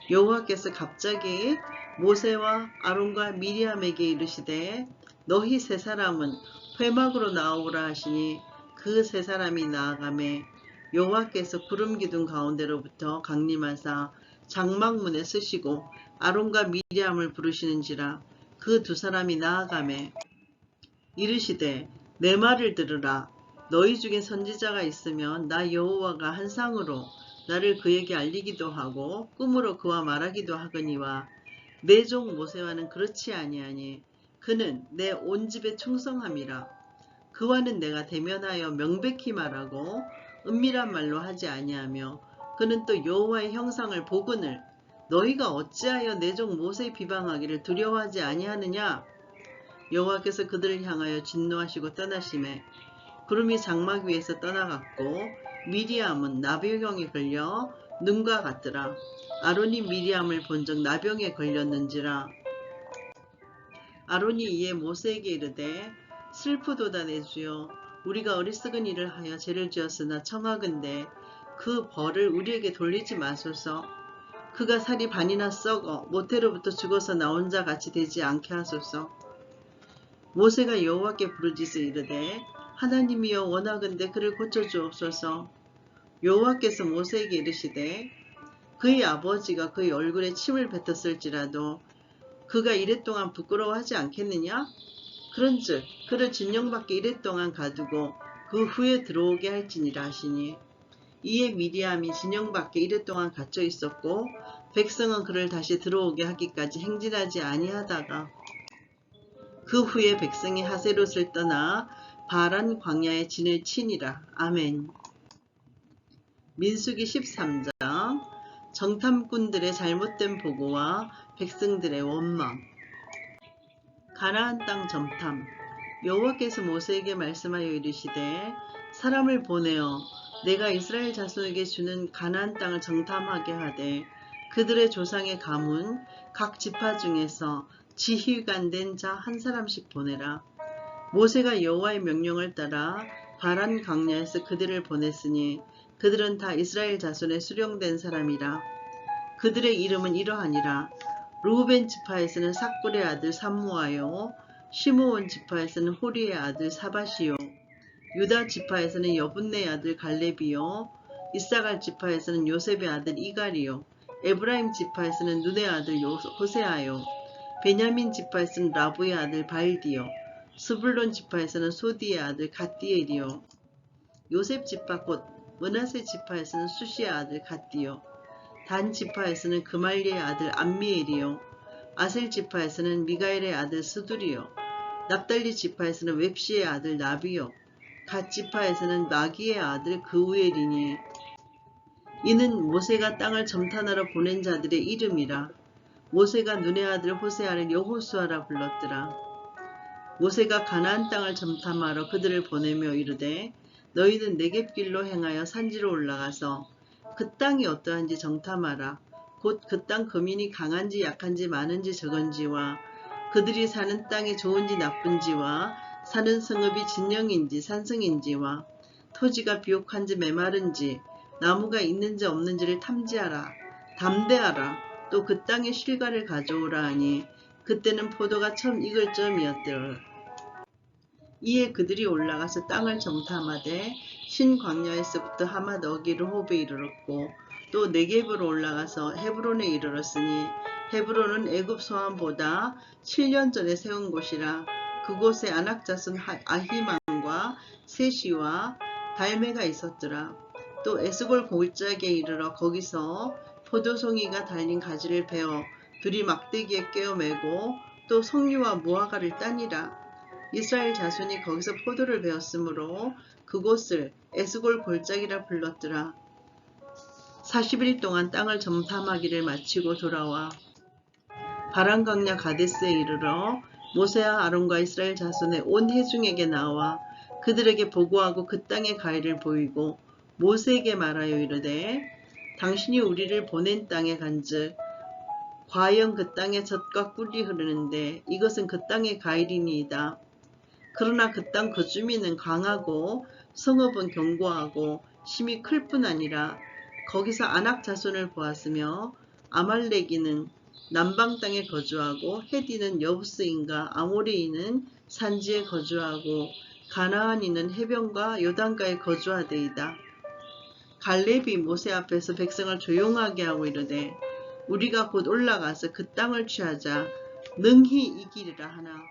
여호와께서 갑자기 모세와 아론과 미리암에게 이르시되 너희 세 사람은 회막으로 나오라 하시니 그 세 사람이 나아가매 여호와께서 구름 기둥 가운데로부터 강림하사 장막문에 서시고 아론과 미리암을 부르시는지라. 그 두 사람이 나아가매 이르시되 내 말을 들으라. 너희 중에 선지자가 있으면 나 여호와가 한 상으로 나를 그에게 알리기도 하고 꿈으로 그와 말하기도 하거니와 내 종 모세와는 그렇지 아니하니 그는 내 온 집에 충성함이라. 그와는 내가 대면하여 명백히 말하고 은밀한 말로 하지 아니하며 그는 또 여호와의 형상을 보거늘 너희가 어찌하여 내 종 모세의 비방하기를 두려워하지 아니하느냐. 여호와께서 그들을 향하여 진노하시고 떠나심에 구름이 장막 위에서 떠나갔고 미리암은 나병에 걸려 눈과 같더라. 아론이 미리암을 본적 나병에 걸렸는지라. 아론이 이에 모세에게 이르되 슬프도다 내 주여 우리가 어리석은 일을 하여 죄를 지었으나 청하건대 그 벌을 우리에게 돌리지 마소서. 그가 살이 반이나 썩어 모태로부터 죽어서 나온 자 같이 되지 않게 하소서. 모세가 여호와께 부르짖어 이르되 하나님이여 원하건대 그를 고쳐주옵소서. 여호와께서 모세에게 이르시되 그의 아버지가 그의 얼굴에 침을 뱉었을지라도 그가 이랫동안 부끄러워하지 않겠느냐? 그런즉 그를 진영 밖에 이랫동안 가두고 그 후에 들어오게 할지니라 하시니 이에 미리암이 진영 밖에 이랫동안 갇혀 있었고 백성은 그를 다시 들어오게 하기까지 행진하지 아니하다가 그 후에 백성이 하세롯을 떠나 바란 광야에 진을 치니라. 아멘. 민수기 13장 정탐꾼들의 잘못된 보고와 백성들의 원망. 가나안 땅 정탐. 여호와께서 모세에게 말씀하여 이르시되 사람을 보내어 내가 이스라엘 자손에게 주는 가나안 땅을 정탐하게 하되 그들의 조상의 가문 각 지파 중에서 지휘관된 자 한 사람씩 보내라. 모세가 여호와의 명령을 따라 바란 광야에서 그들을 보냈으니 그들은 다 이스라엘 자손의 수령된 사람이라. 그들의 이름은 이러하니라. 루벤 지파에서는 삭불의 아들 삼무아요. 시므온 지파에서는 호리의 아들 사바시요. 유다 지파에서는 여분네의 아들 갈렙이요. 이사갈 지파에서는 요셉의 아들 이갈이요. 에브라임 지파에서는 눈의 아들 호세아요. 베냐민 지파에서는 라부의 아들 발디요. 스불론 지파에서는 소디의 아들 갓디엘이요. 요셉 지파 곧 므낫세 지파에서는 수시의 아들 갓디요. 단 지파에서는 그말리의 아들 암미엘이요. 아셀 지파에서는 미가엘의 아들 스두리요. 납달리 지파에서는 웹시의 아들 나비요. 갓 지파에서는 마기의 아들 그우엘이니 이는 모세가 땅을 점탄하러 보낸 자들의 이름이라. 모세가 눈의 아들 호세아를 여호수아라 불렀더라. 모세가 가나안 땅을 점탐하러 그들을 보내며 이르되 너희는 네겝길로 행하여 산지로 올라가서 그 땅이 어떠한지 정탐하라. 곧 그 땅 거민이 강한지 약한지 많은지 적은지와 그들이 사는 땅이 좋은지 나쁜지와 사는 성읍이 진영인지 산성인지와 토지가 비옥한지 메마른지 나무가 있는지 없는지를 탐지하라. 담대하라. 또 그 땅의 실과를 가져오라 하니 그때는 포도가 처음 익을 즈음이었더라. 이에 그들이 올라가서 땅을 정탐하되 신광야에서부터 하맛 어기 르홉에 이르렀고 또 네겝으로 올라가서 헤브론에 이르렀으니 헤브론은 애굽 소함보다 7년 전에 세운 곳이라 그곳에 아낙 자손 아히만과 세시와 달메가 있었더라. 또 에스골 골짜기에 이르러 거기서 포도송이가 달린 가지를 베어 둘이 막대기에 꿰어 매고 또 석류와 무화과를 따니라. 이스라엘 자손이 거기서 포도를 베었으므로 그곳을 에스골 골짜기라 불렀더라. 40일 동안 땅을 점탐하기를 마치고 돌아와 바란강야 가데스에 이르러 모세와 아론과 이스라엘 자손의 온 회중에게 나와 그들에게 보고하고 그 땅의 가해를 보이고 모세에게 말하여 이르되 당신이 우리를 보낸 땅에 간즉 과연 그 땅에 젖과 꿀이 흐르는데 이것은 그 땅의 가일이니이다. 그러나 그 땅 그 주민은 강하고 성읍은 견고하고 심히 클 뿐 아니라 거기서 아낙 자손을 보았으며 아말렉이는 남방 땅에 거주하고 헤디는 여부스인과 아모리인은 산지에 거주하고 가나안인은 해변과 요단가에 거주하되이다. 갈렙이 모세 앞에서 백성을 조용하게 하고 이르되 우리가 곧 올라가서 그 땅을 취하자 능히 이기리라 하나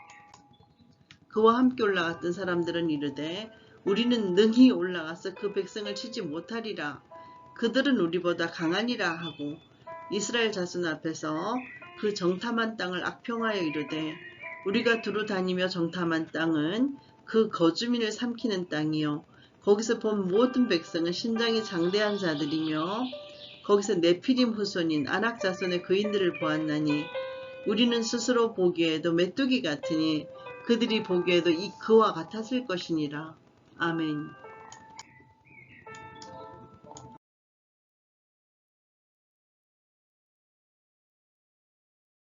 그와 함께 올라갔던 사람들은 이르되 우리는 능히 올라가서 그 백성을 치지 못하리라. 그들은 우리보다 강하니라 하고 이스라엘 자손 앞에서 그 정탐한 땅을 악평하여 이르되 우리가 두루 다니며 정탐한 땅은 그 거주민을 삼키는 땅이요 거기서 본 모든 백성은 신장이 장대한 자들이며 거기서 네피림 후손인 아낙 자손의 그인들을 보았나니 우리는 스스로 보기에도 메뚜기 같으니 그들이 보기에도 그와 같았을 것이니라. 아멘.